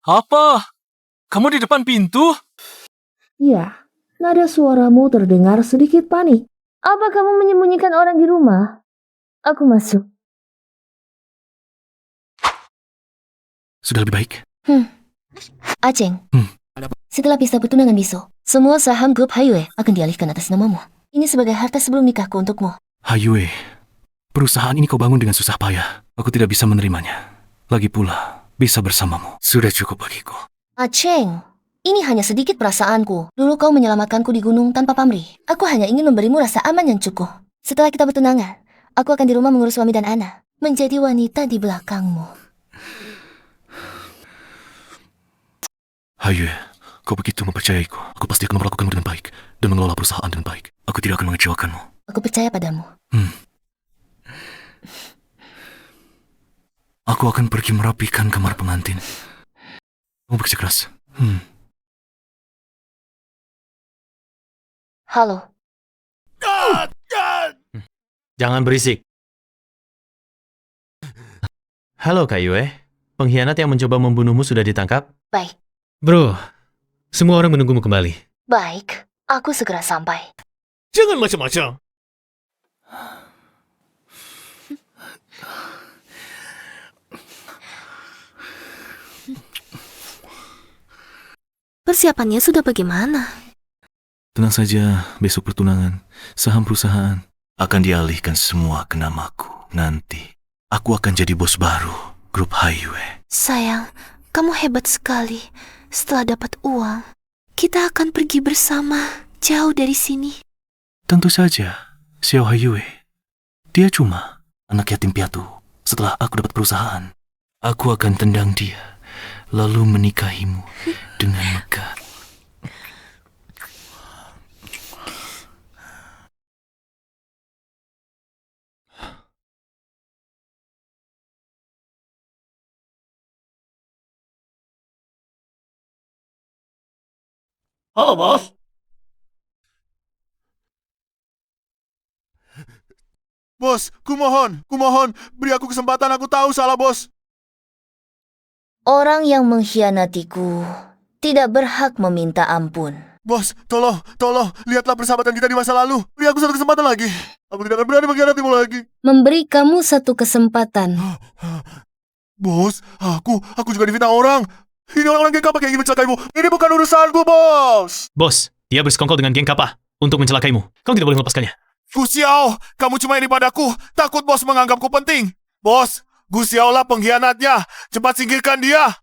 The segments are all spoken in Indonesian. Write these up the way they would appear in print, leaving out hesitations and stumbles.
Apa? Kamu di depan pintu? Ya, nada suaramu terdengar sedikit panik. Apa kamu menyembunyikan orang di rumah? Aku masuk. Sudah lebih baik? Aceng, setelah pesta pertunangan besok, semua saham grup Haiyue akan dialihkan atas namamu. Ini sebagai harta sebelum nikahku untukmu. Haiyue, perusahaan ini kau bangun dengan susah payah. Aku tidak bisa menerimanya. Lagi pula, bisa bersamamu. Sudah cukup bagiku. Aceng, ini hanya sedikit perasaanku. Dulu kau menyelamatkanku di gunung tanpa pamrih. Aku hanya ingin memberimu rasa aman yang cukup. Setelah kita bertunangan, aku akan di rumah mengurus suami dan anak. Menjadi wanita di belakangmu. Haiyue, kau begitu mempercayaiku. Aku pasti akan memperlakukanmu dengan baik dan mengelola perusahaan dengan baik. Aku tidak akan mengecewakanmu. Aku percaya padamu. Aku akan pergi merapikan kamar pengantin. Kamu bersikeras. Halo. Jangan berisik. Halo Kak Yue, pengkhianat yang mencoba membunuhmu sudah ditangkap? Baik. Bro, semua orang menunggumu kembali. Baik, aku segera sampai. Jangan macam-macam. Persiapannya sudah bagaimana? Tenang saja, besok pertunangan, saham perusahaan akan dialihkan semua ke namaku. Nanti, aku akan jadi bos baru, grup Haiyue. Sayang, kamu hebat sekali. Setelah dapat uang, kita akan pergi bersama, jauh dari sini. Tentu saja, Xiao Haiyue. Dia cuma anak yatim piatu. Setelah aku dapat perusahaan, aku akan tendang dia, lalu menikahimu dengan megah. Halo, bos. Bos, kumohon, beri aku kesempatan, aku tahu salah, bos. Orang yang mengkhianatiku tidak berhak meminta ampun. Bos, tolong, lihatlah persahabatan kita di masa lalu. Beri aku satu kesempatan lagi. Aku tidak akan berani mengkhianatimu lagi. Memberi kamu satu kesempatan. Bos, aku juga difitnah orang. Ini orang-orang geng kapal yang ingin mencelakaimu. Ini bukan urusanku, bos. Bos, dia bersekongkol dengan geng Kappa untuk mencelakaimu. Kamu tidak boleh melepaskannya. Gu Xiao, kamu cuma iri padaku. Takut bos menganggapku penting. Bos, Gu Xiao lah pengkhianatnya. Cepat singkirkan dia.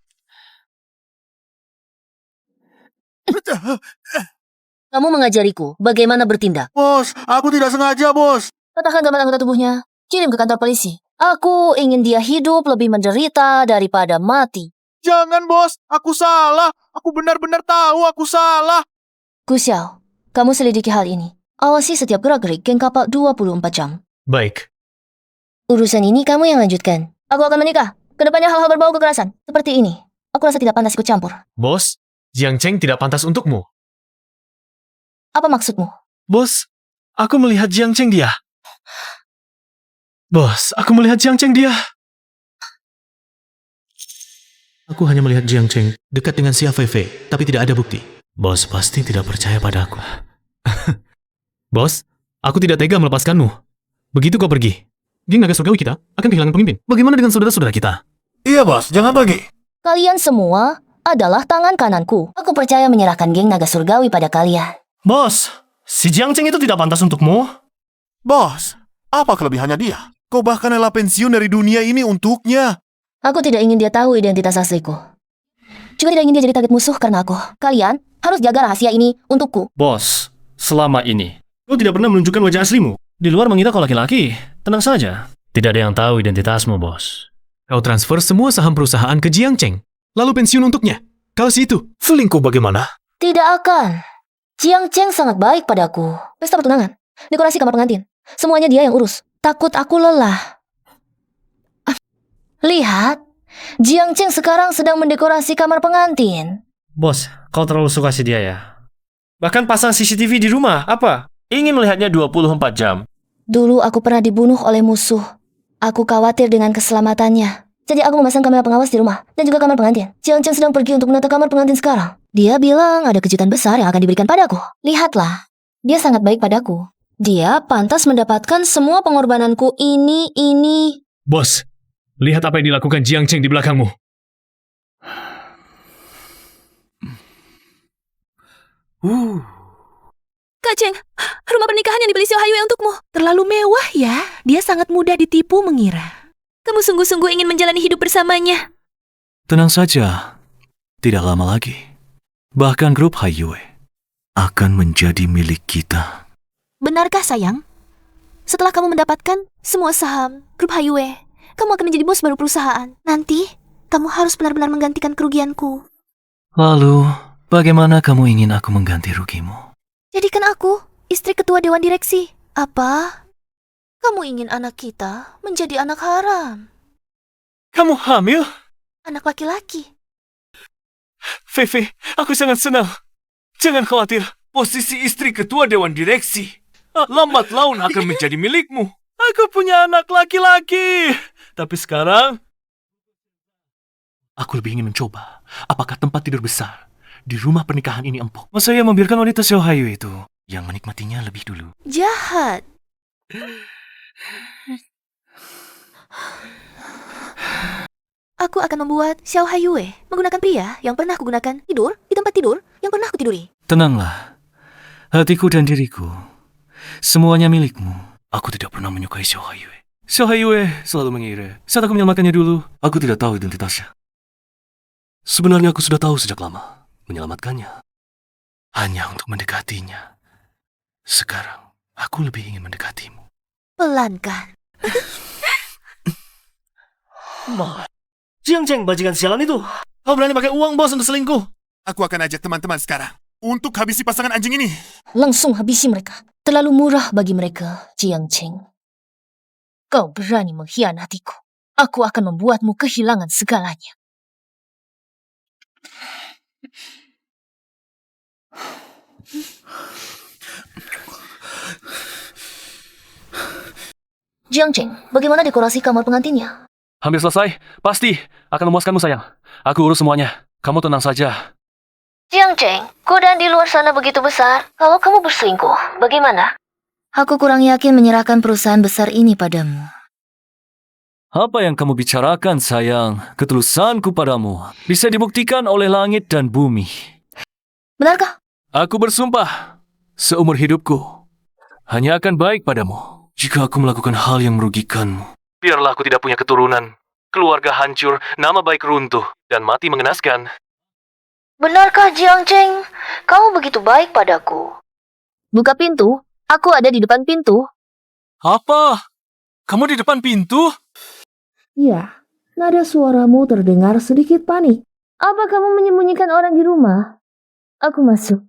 Kamu mengajariku bagaimana bertindak. Bos, aku tidak sengaja, bos. Patahkan gambar anggota tubuhnya. Kirim ke kantor polisi. Aku ingin dia hidup lebih menderita daripada mati. Jangan, bos. Aku salah. Aku benar-benar tahu aku salah. Gu Xiao, kamu selidiki hal ini. Awasi setiap gerak-gerik geng kapal 24 jam. Baik. Urusan ini kamu yang lanjutkan. Aku akan menikah. Kedepannya hal-hal berbau kekerasan. Seperti ini. Aku rasa tidak pantas ikut campur. Bos, Jiang Cheng tidak pantas untukmu. Apa maksudmu? Bos, aku melihat Jiang Cheng dia. Bos, aku melihat Jiang Cheng dia. Aku hanya melihat Jiang Cheng dekat dengan Xia Feifei, tapi tidak ada bukti. Bos pasti tidak percaya padaku. Bos, aku tidak tega melepaskanmu. Begitu kau pergi, geng naga surgawi kita akan kehilangan pemimpin. Bagaimana dengan saudara-saudara kita? Iya, bos. Jangan pergi. Kalian semua adalah tangan kananku. Aku percaya menyerahkan geng naga surgawi pada kalian. Bos, si Jiang Cheng itu tidak pantas untukmu. Bos, apa kelebihannya dia? Kau bahkan rela pensiun dari dunia ini untuknya. Aku tidak ingin dia tahu identitas asliku. Juga tidak ingin dia jadi target musuh karena aku. Kalian harus jaga rahasia ini untukku. Bos, selama ini kau tidak pernah menunjukkan wajah aslimu. Di luar mengira kau laki-laki. Tenang saja. Tidak ada yang tahu identitasmu, bos. Kau transfer semua saham perusahaan ke Jiang Cheng, lalu pensiun untuknya. Kalau si itu, selingkuh bagaimana? Tidak akan. Jiang Cheng sangat baik padaku. Pesta pertunangan, dekorasi kamar pengantin, semuanya dia yang urus. Takut aku lelah. Lihat, Jiang Cheng sekarang sedang mendekorasi kamar pengantin. Bos, kau terlalu suka si dia ya. Bahkan pasang CCTV di rumah, apa? Ingin melihatnya 24 jam. Dulu aku pernah dibunuh oleh musuh. Aku khawatir dengan keselamatannya. Jadi aku memasang kamera pengawas di rumah dan juga kamar pengantin. Jiang Cheng sedang pergi untuk menata kamar pengantin sekarang. Dia bilang ada kejutan besar yang akan diberikan padaku. Lihatlah, dia sangat baik padaku. Dia pantas mendapatkan semua pengorbananku ini. Bos, lihat apa yang dilakukan Jiang Cheng di belakangmu. Kak Cheng, rumah pernikahan yang dibeli Xiao Haiyue untukmu. Terlalu mewah ya. Dia sangat mudah ditipu mengira. Kamu sungguh-sungguh ingin menjalani hidup bersamanya. Tenang saja, tidak lama lagi. Bahkan grup Haiyue akan menjadi milik kita. Benarkah sayang? Setelah kamu mendapatkan semua saham grup Haiyue, kamu akan menjadi bos baru perusahaan. Nanti, kamu harus benar-benar menggantikan kerugianku. Lalu, bagaimana kamu ingin aku mengganti rugimu? Jadikan aku istri ketua dewan direksi. Apa? Kamu ingin anak kita menjadi anak haram? Kamu hamil? Anak laki-laki. Fefe, aku sangat senang. Jangan khawatir, posisi istri ketua dewan direksi lambat laun akan menjadi milikmu. Aku punya anak laki-laki. Tapi sekarang, aku lebih ingin mencoba apakah tempat tidur besar di rumah pernikahan ini empuk. Saya membiarkan wanita Xiao Haiyue itu yang menikmatinya lebih dulu. Jahat. Aku akan membuat Xiao Haiyue menggunakan pria yang pernah aku gunakan tidur di tempat tidur yang pernah aku tiduri. Tenanglah, hatiku dan diriku semuanya milikmu. Aku tidak pernah menyukai Xiao Haiyue. Xiao Haiyue selalu mengira saat aku menyelamatkannya dulu, aku tidak tahu identitasnya. Sebenarnya aku sudah tahu sejak lama. Menyelamatkannya hanya untuk mendekatinya. Sekarang aku lebih ingin mendekatimu. Pelan kan? Jiang Cheng, bajingan sialan itu. Kau berani pakai uang bos untuk selingkuh? Aku akan ajak teman-teman sekarang untuk habisi pasangan anjing ini. Langsung habisi mereka. Terlalu murah bagi mereka, Jiang Cheng. Kau berani mengkhianatiku. Aku akan membuatmu kehilangan segalanya. Jiang Cheng, bagaimana dekorasi kamar pengantinnya? Hampir selesai. Pasti akan memuaskanmu, sayang. Aku urus semuanya. Kamu tenang saja. Jiang Cheng, godaan di luar sana begitu besar. Kalau kamu berselingkuh, bagaimana? Aku kurang yakin menyerahkan perusahaan besar ini padamu. Apa yang kamu bicarakan, sayang? Ketulusanku padamu bisa dibuktikan oleh langit dan bumi. Benarkah? Aku bersumpah, seumur hidupku hanya akan baik padamu. Jika aku melakukan hal yang merugikanmu, biarlah aku tidak punya keturunan, keluarga hancur, nama baik runtuh, dan mati mengenaskan. Benarkah, Jiang Cheng? Kamu begitu baik padaku. Buka pintu. Aku ada di depan pintu. Apa? Kamu di depan pintu? Ya, nada suaramu terdengar sedikit panik. Apa kamu menyembunyikan orang di rumah? Aku masuk.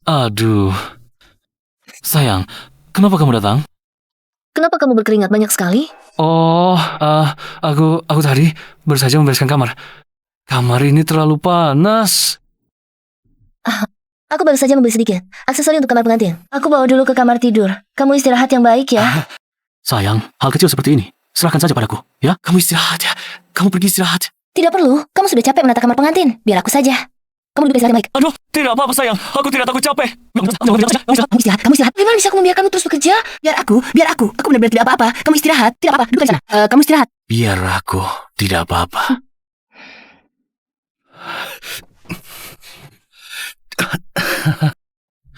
Aduh. Sayang, kenapa kamu datang? Kenapa kamu berkeringat banyak sekali? Oh, aku tadi baru saja membereskan kamar. Kamar ini terlalu panas. Aku baru saja membeli sedikit aksesori untuk kamar pengantin. Aku bawa dulu ke kamar tidur. Kamu istirahat yang baik ya. Sayang, hal kecil seperti ini serahkan saja padaku, ya. Kamu istirahat ya. Kamu pergi istirahat. Tidak perlu. Kamu sudah capek menata kamar pengantin. Biar aku saja. Kamu lebih istirahat yang baik. Aduh, tidak apa-apa sayang. Aku tidak takut capek. Kamu istirahat. Bagaimana bisa aku membiarkanmu terus bekerja? Biar aku. Aku benar-benar tidak apa-apa. Kamu istirahat. Tidak apa-apa. Duduk di sana. Kamu istirahat. Biar aku tidak apa-apa.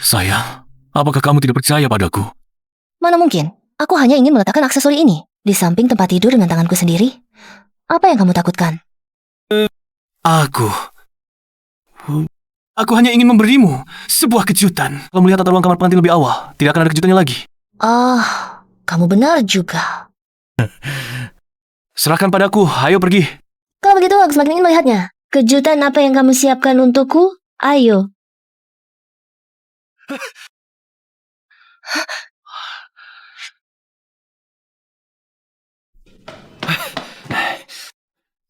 Sayang, apakah kamu tidak percaya padaku? Mana mungkin. Aku hanya ingin meletakkan aksesori ini di samping tempat tidur dengan tanganku sendiri. Apa yang kamu takutkan? Aku hanya ingin memberimu sebuah kejutan. Kalau melihat tata ruang kamar pengantin lebih awal, tidak akan ada kejutannya lagi. Kamu benar juga. Serahkan padaku, ayo pergi. Kalau begitu aku semakin ingin melihatnya. Kejutan apa yang kamu siapkan untukku? Ayo.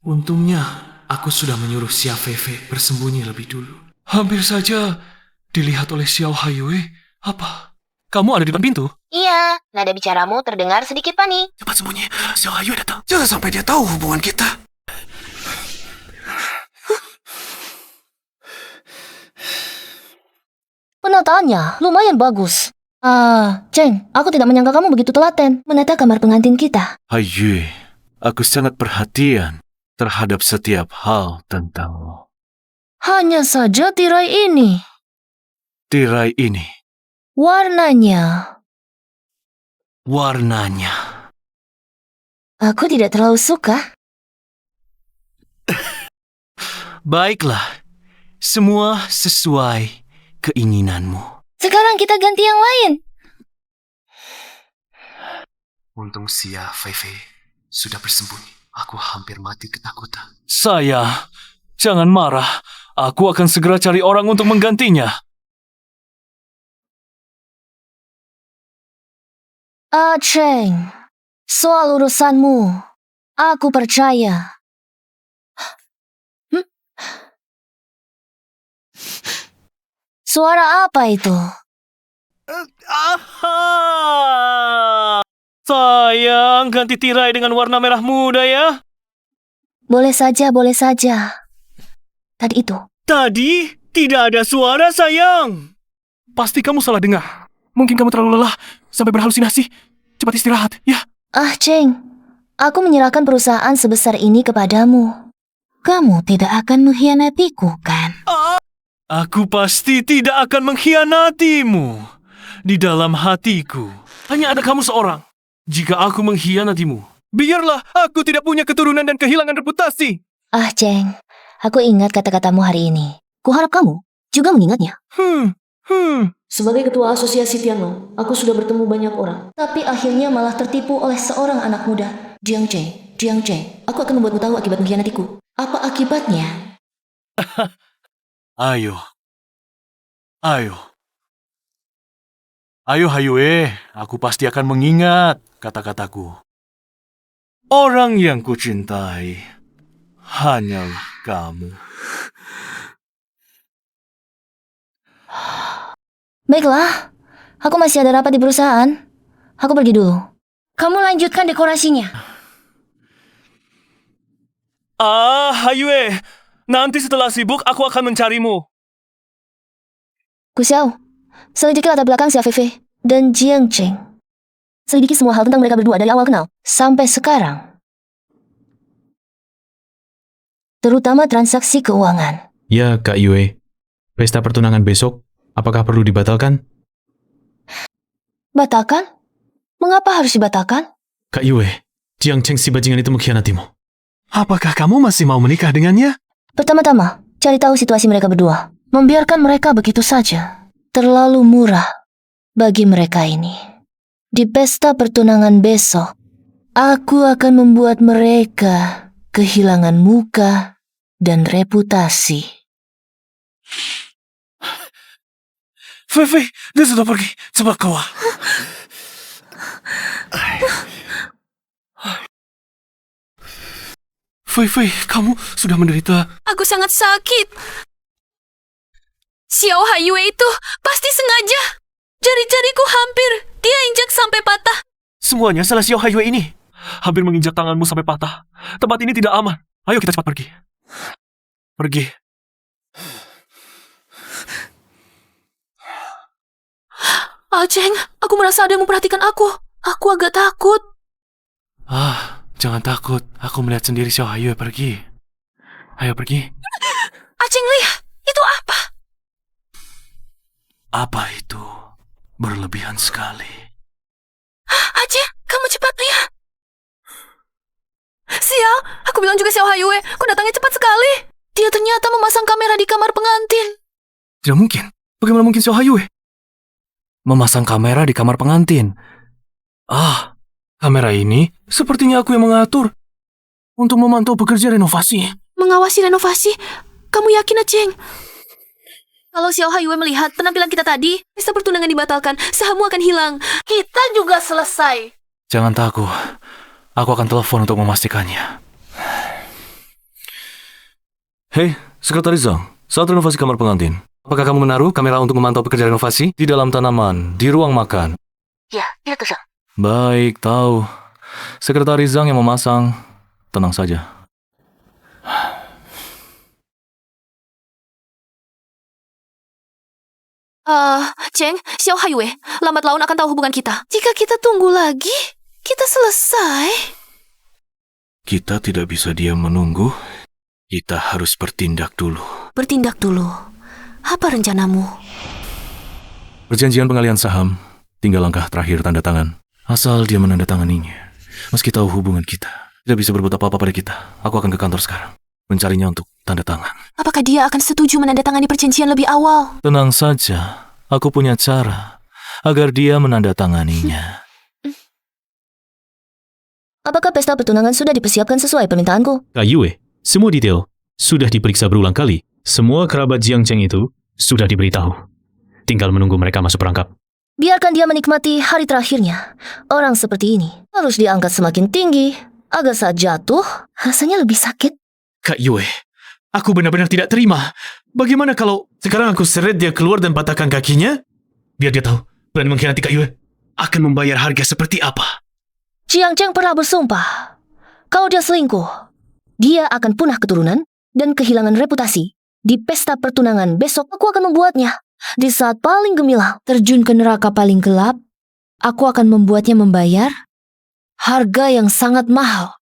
Untungnya, aku sudah menyuruh Xia Feifei bersembunyi lebih dulu. Hampir saja dilihat oleh Xiao Haiyue. Apa? Kamu ada di depan pintu? Iya, nada bicaramu terdengar sedikit panik. Cepat sembunyi, Xiao Haiyue datang. Jangan sampai dia tahu hubungan kita. Penataannya lumayan bagus. Cheng, aku tidak menyangka kamu begitu telaten menata kamar pengantin kita. Haiyue, aku sangat perhatian terhadap setiap hal tentangmu. Hanya saja tirai ini, Tirai ini, warnanya, aku tidak terlalu suka. baiklah, semua sesuai keinginanmu. Sekarang kita ganti yang lain. Untung Xia Feifei sudah bersembunyi. Aku hampir mati ketakutan. Saya, jangan marah. Aku akan segera cari orang untuk menggantinya. Cheng, soal urusanmu, aku percaya. Suara apa itu? Sayang, ganti tirai dengan warna merah muda ya. Boleh saja, boleh saja. Tadi itu. Tadi tidak ada suara, sayang. Pasti kamu salah dengar. Mungkin kamu terlalu lelah sampai berhalusinasi. Cepat istirahat, ya. Cheng, aku menyerahkan perusahaan sebesar ini kepadamu. Kamu tidak akan mengkhianatiku, kan? Aku pasti tidak akan mengkhianatimu. Di dalam hatiku, hanya ada kamu seorang. Jika aku mengkhianatimu, biarlah aku tidak punya keturunan dan kehilangan reputasi. Cheng, aku ingat kata-katamu hari ini. Kuharap kamu juga mengingatnya. Sebagai ketua asosiasi piano, aku sudah bertemu banyak orang. Tapi akhirnya malah tertipu oleh seorang anak muda. Jiang Cheng, aku akan membuatmu tahu akibat mengkhianatiku. Apa akibatnya? Ayo Haiyue, aku pasti akan mengingat kata-kataku. Orang yang kucintai hanyalah kamu. Baiklah, aku masih ada rapat di perusahaan. Aku pergi dulu. Kamu lanjutkan dekorasinya. Haiyue, nanti setelah sibuk aku akan mencarimu. Gu Xiao, selidiki latar belakang Xia Feifei dan Jiang Cheng. Selidiki semua hal tentang mereka berdua dari awal kenal sampai sekarang. Terutama transaksi keuangan. Ya, Kak Yue. Pesta pertunangan besok, apakah perlu dibatalkan? Batalkan? Mengapa harus dibatalkan? Kak Yue, Jiang Cheng si bajingan itu mengkhianatimu. Apakah kamu masih mau menikah dengannya? Pertama-tama, cari tahu situasi mereka berdua. Membiarkan mereka begitu saja terlalu murah bagi mereka ini. Di pesta pertunangan besok, aku akan membuat mereka kehilangan muka dan reputasi. Feifei, dia sudah pergi. Cepat keluar. Feifei, kamu sudah menderita. Aku sangat sakit. Xiao Haiyue itu pasti sengaja. Jari-jariku hampir dia injak sampai patah. Semuanya salah Xiao Haiyue ini. Hampir menginjak tanganmu sampai patah. Tempat ini tidak aman. Ayo kita cepat pergi. Pergi. Cheng, aku merasa ada yang memperhatikan aku. Aku agak takut. Jangan takut. Aku melihat sendiri Xiao Haiyue pergi. Ayo pergi. Cheng, lihat. Itu apa? Apa itu? Berlebihan sekali. Cheng, kamu cepat lihat. Xiao, aku bilang juga Xiao Haiyue. Kau datangnya cepat sekali. Dia ternyata memasang kamera di kamar pengantin. Tidak mungkin. Bagaimana mungkin Xiao Haiyue memasang kamera di kamar pengantin? Kamera ini sepertinya aku yang mengatur untuk memantau pekerja renovasi. Mengawasi renovasi? Kamu yakin, Cheng? Kalau Xiao Haiyue melihat penampilan kita tadi, pesta pertunangan dibatalkan, sahammu akan hilang. Kita juga selesai. Jangan takut. Aku akan telepon untuk memastikannya. Hei, Sekretaris Zhang, saat renovasi kamar pengantin, Apakah kamu menaruh kamera untuk memantau pekerjaan renovasi? Di dalam tanaman, di ruang makan. Ya, itu sah. Baik, tahu. Sekretaris Zhang yang memasang. Tenang saja. Cheng, Xiao Haiyue, lambat laun akan tahu hubungan kita. Jika kita tunggu lagi, kita selesai. Kita tidak bisa diam menunggu. Kita harus bertindak dulu. Bertindak dulu. Apa rencanamu? Perjanjian pengalihan saham. Tinggal langkah terakhir tanda tangan. Asal dia menandatanganinya. Meski tahu hubungan kita tidak bisa berbuat apa-apa pada kita, aku akan ke kantor sekarang. Mencarinya untuk tanda tangan. Apakah dia akan setuju menandatangani perjanjian lebih awal? Tenang saja. Aku punya cara agar dia menandatanganinya. Apakah pesta pertunangan sudah dipersiapkan sesuai permintaanku? Kak Yue, semua detail sudah diperiksa berulang kali. Semua kerabat Jiang Cheng itu sudah diberitahu. Tinggal menunggu mereka masuk perangkap. Biarkan dia menikmati hari terakhirnya. Orang seperti ini harus diangkat semakin tinggi. Agar saat jatuh, rasanya lebih sakit. Kak Yue, aku benar-benar tidak terima. Bagaimana kalau sekarang aku seret dia keluar dan patahkan kakinya? Biar dia tahu, berani mengkhianati Kak Yue akan membayar harga seperti apa. Jiang Cheng pernah bersumpah, kalau dia selingkuh, dia akan punah keturunan dan kehilangan reputasi. Di pesta pertunangan besok, aku akan membuatnya. Di saat paling gemilang, terjun ke neraka paling gelap, aku akan membuatnya membayar harga yang sangat mahal.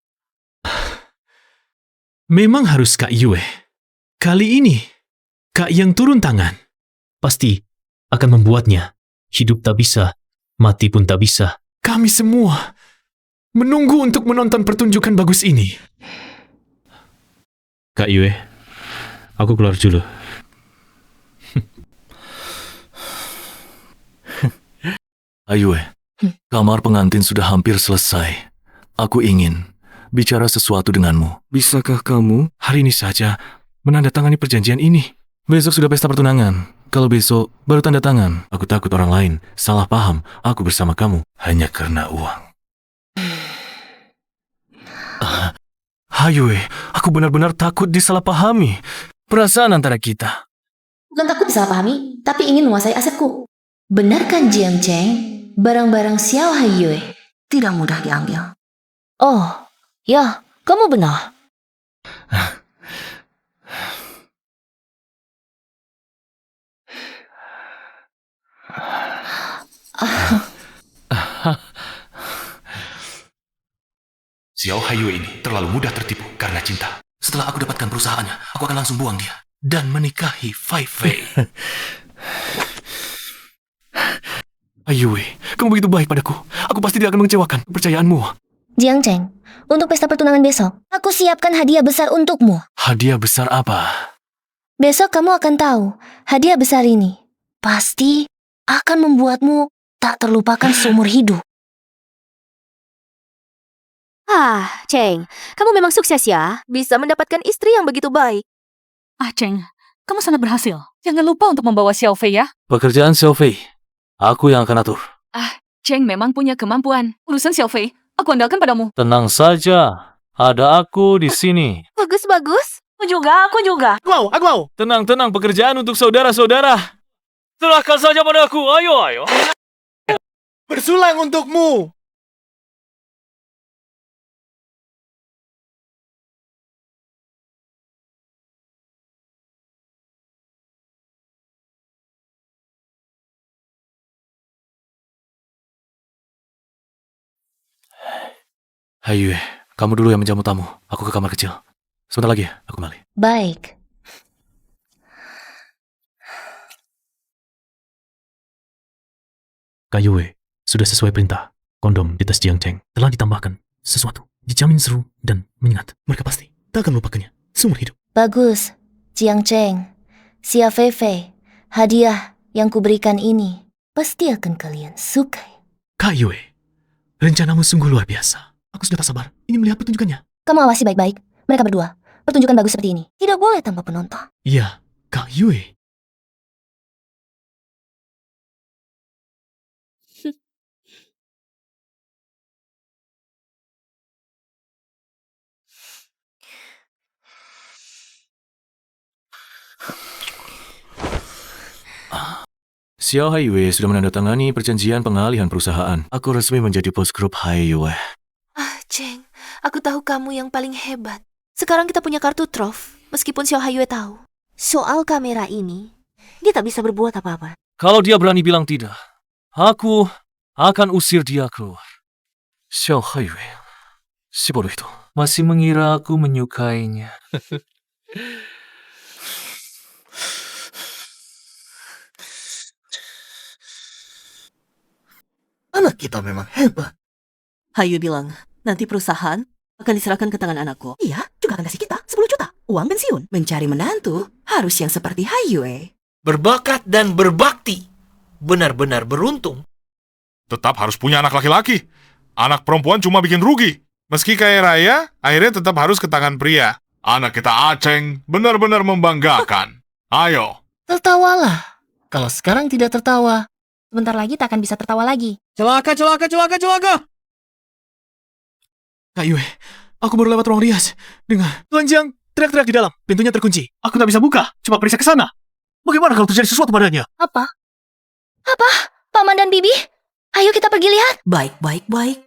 Memang harus Kak Yue. Kali ini, Kak yang turun tangan. Pasti akan membuatnya hidup tak bisa, mati pun tak bisa. Kami semua menunggu untuk menonton pertunjukan bagus ini. Kak Yue, aku keluar dulu. Ayo, kamar pengantin sudah hampir selesai. Aku ingin bicara sesuatu denganmu. Bisakah kamu hari ini saja menandatangani perjanjian ini? Besok sudah pesta pertunangan. Kalau besok baru tanda tangan, aku takut orang lain salah paham aku bersama kamu hanya karena uang. Hayue, aku benar-benar takut disalahpahami. Perasaan antara kita. Bukan takut disalahpahami, tapi ingin menguasai asetku. Benarkan Jiang Cheng, barang-barang Xiao Haiyue tidak mudah diambil. Oh, ya, kamu benar. Xiao Haiyue ini terlalu mudah tertipu karena cinta. Setelah aku dapatkan perusahaannya, aku akan langsung buang dia dan menikahi Fei Fei. Haiyue, kamu begitu baik padaku. Aku pasti tidak akan mengecewakan kepercayaanmu. Jiang Cheng, untuk pesta pertunangan besok, aku siapkan hadiah besar untukmu. Hadiah besar apa? Besok kamu akan tahu, hadiah besar ini pasti akan membuatmu tak terlupakan seumur hidup. Cheng, kamu memang sukses ya. Bisa mendapatkan istri yang begitu baik. Cheng, kamu sangat berhasil. Jangan lupa untuk membawa Xiao Fei ya. Pekerjaan Xiao Fei, aku yang akan atur. Cheng memang punya kemampuan. Urusan Xiao Fei, aku andalkan padamu. Tenang saja, ada aku di sini. Bagus-bagus. Aku juga. Aku mau. Tenang, pekerjaan untuk saudara-saudara. Serahkan saja padaku, ayo. Bersulang untukmu. Haiyue, kamu dulu yang menjamu tamu. Aku ke kamar kecil. Sebentar lagi ya, aku kembali. Baik. Kak Yue, sudah sesuai perintah. Kondom di tas Jiang Cheng telah ditambahkan sesuatu. Dijamin seru dan menyengat. Mereka pasti tak akan melupakannya seumur hidup. Bagus, Jiang Cheng, Xia Fei Fei, hadiah yang kuberikan ini pasti akan kalian sukai. Kak Yue, rencanamu sungguh luar biasa. Aku sudah tak sabar ingin melihat pertunjukannya. Kamu awasi baik-baik, mereka berdua. Pertunjukan bagus seperti ini tidak boleh tanpa penonton. Iya, Kak Yue. Xiao Haiyue sudah menandatangani perjanjian pengalihan perusahaan. Aku resmi menjadi bos grup Haiyue. Cheng, aku tahu kamu yang paling hebat. Sekarang kita punya kartu trof, meskipun Xiao Haiyue tahu. Soal kamera ini, dia tak bisa berbuat apa-apa. Kalau dia berani bilang tidak, aku akan usir dia keluar. Xiao Haiyue, si bodoh itu, masih mengira aku menyukainya. Anak kita memang hebat. Hayu bilang, nanti perusahaan akan diserahkan ke tangan anakku. Iya, juga akan kasih kita 10 juta. Uang pensiun. Mencari menantu harus yang seperti Haiyue. Berbakat dan berbakti. Benar-benar beruntung. Tetap harus punya anak laki-laki. Anak perempuan cuma bikin rugi. Meski kaya raya, akhirnya tetap harus ke tangan pria. Anak kita Aceng benar-benar membanggakan. Ayo. Tertawalah. Kalau sekarang tidak tertawa, sebentar lagi tak akan bisa tertawa lagi. Celaka! Kak Yue, aku baru lewat ruang rias. Dengar, Tuan Jiang teriak-teriak di dalam. Pintunya terkunci. Aku tak bisa buka. Coba periksa ke sana. Bagaimana kalau terjadi sesuatu padanya? Apa? Paman dan Bibi? Ayo kita pergi lihat. Baik.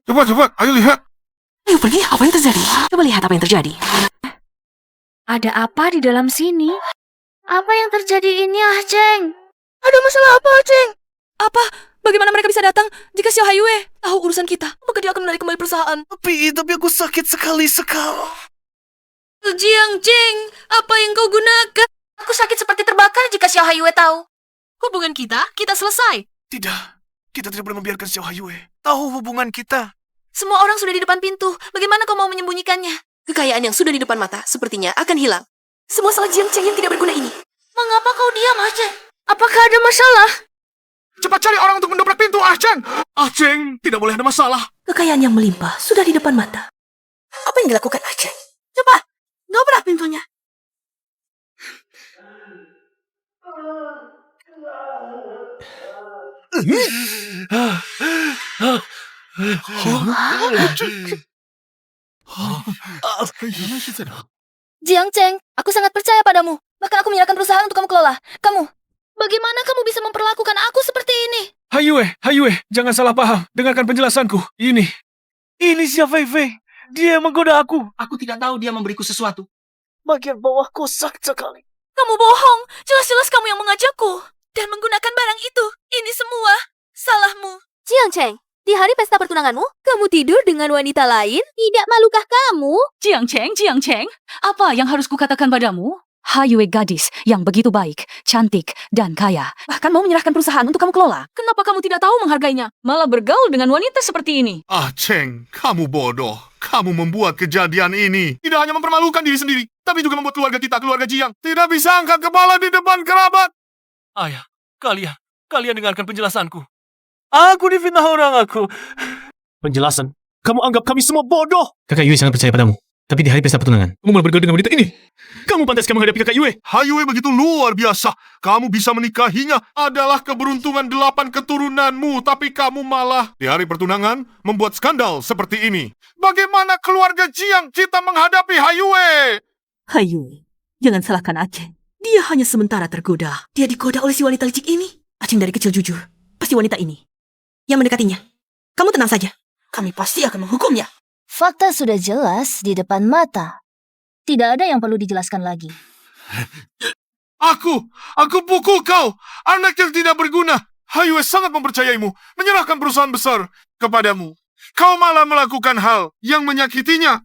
Cepat, ayo lihat. Ayo pergi, apa yang terjadi? Coba lihat apa yang terjadi. Ada apa di dalam sini? Apa yang terjadi ini, Aceng? Ada masalah apa, Cheng? Apa? Bagaimana mereka bisa datang jika Xiao Haiyue tahu urusan kita? Apakah dia akan menarik kembali perusahaan? Tapi aku sakit sekali. Jiang Cheng, apa yang kau gunakan? Aku sakit seperti terbakar jika Xiao Haiyue tahu. Hubungan kita selesai. Tidak, kita tidak boleh membiarkan Xiao Haiyue tahu hubungan kita. Semua orang sudah di depan pintu. Bagaimana kau mau menyembunyikannya? Kekayaan yang sudah di depan mata sepertinya akan hilang. Semua salah Jiang Cheng yang tidak berguna ini. Mengapa kau diam, Aceng? Apakah ada masalah? Cepat cari orang untuk mendobrak pintu, Aceng. Aceng, tidak boleh ada masalah. Kekayaan yang melimpah sudah di depan mata. Apa yang dilakukan Aceng? Coba, dobrak pintunya. Jiang Cheng, aku sangat percaya padamu. Bahkan aku menyerahkan perusahaan untuk kamu kelola. Bagaimana kamu bisa memperlakukan aku seperti ini? Haiyue, jangan salah paham. Dengarkan penjelasanku. Ini Xiao Fei. Dia menggoda aku. Aku tidak tahu dia memberiku sesuatu. Bagian bawah kosak sekali. Kamu bohong. Jelas-jelas kamu yang mengajakku. Dan menggunakan barang itu. Ini semua salahmu. Jiang Cheng, di hari pesta pertunanganmu, kamu tidur dengan wanita lain? Tidak malukah kamu? Jiang Cheng, apa yang harus kukatakan padamu? Haiyue gadis yang begitu baik, cantik, dan kaya. Bahkan mau menyerahkan perusahaan untuk kamu kelola. Kenapa kamu tidak tahu menghargainya? Malah bergaul dengan wanita seperti ini. Aceng, kamu bodoh. Kamu membuat kejadian ini. Tidak hanya mempermalukan diri sendiri, tapi juga membuat keluarga kita, keluarga Jiang, tidak bisa angkat kepala di depan kerabat. Ayah, kalian dengarkan penjelasanku. Aku difitnah orang aku. Penjelasan? Kamu anggap kami semua bodoh. Kakak Yue sangat percaya padamu. Tapi di hari pesta pertunangan, kamu malah bergaul dengan wanita ini. Kamu pantaskan menghadapi kakak Yue. Haiyue begitu luar biasa. Kamu bisa menikahinya adalah keberuntungan 8 keturunanmu. Tapi kamu malah di hari pertunangan membuat skandal seperti ini. Bagaimana keluarga Jiang kita menghadapi Haiyue? Hayu, jangan salahkan Aceng. Dia hanya sementara tergoda. Dia digoda oleh si wanita licik ini. Aceng dari kecil jujur. Pasti wanita ini yang mendekatinya. Kamu tenang saja. Kami pasti akan menghukumnya. Fakta sudah jelas di depan mata. Tidak ada yang perlu dijelaskan lagi. Aku pukul kau. Anak yang tidak berguna. Haiyue sangat mempercayaimu. Menyerahkan perusahaan besar kepadamu. Kau malah melakukan hal yang menyakitinya.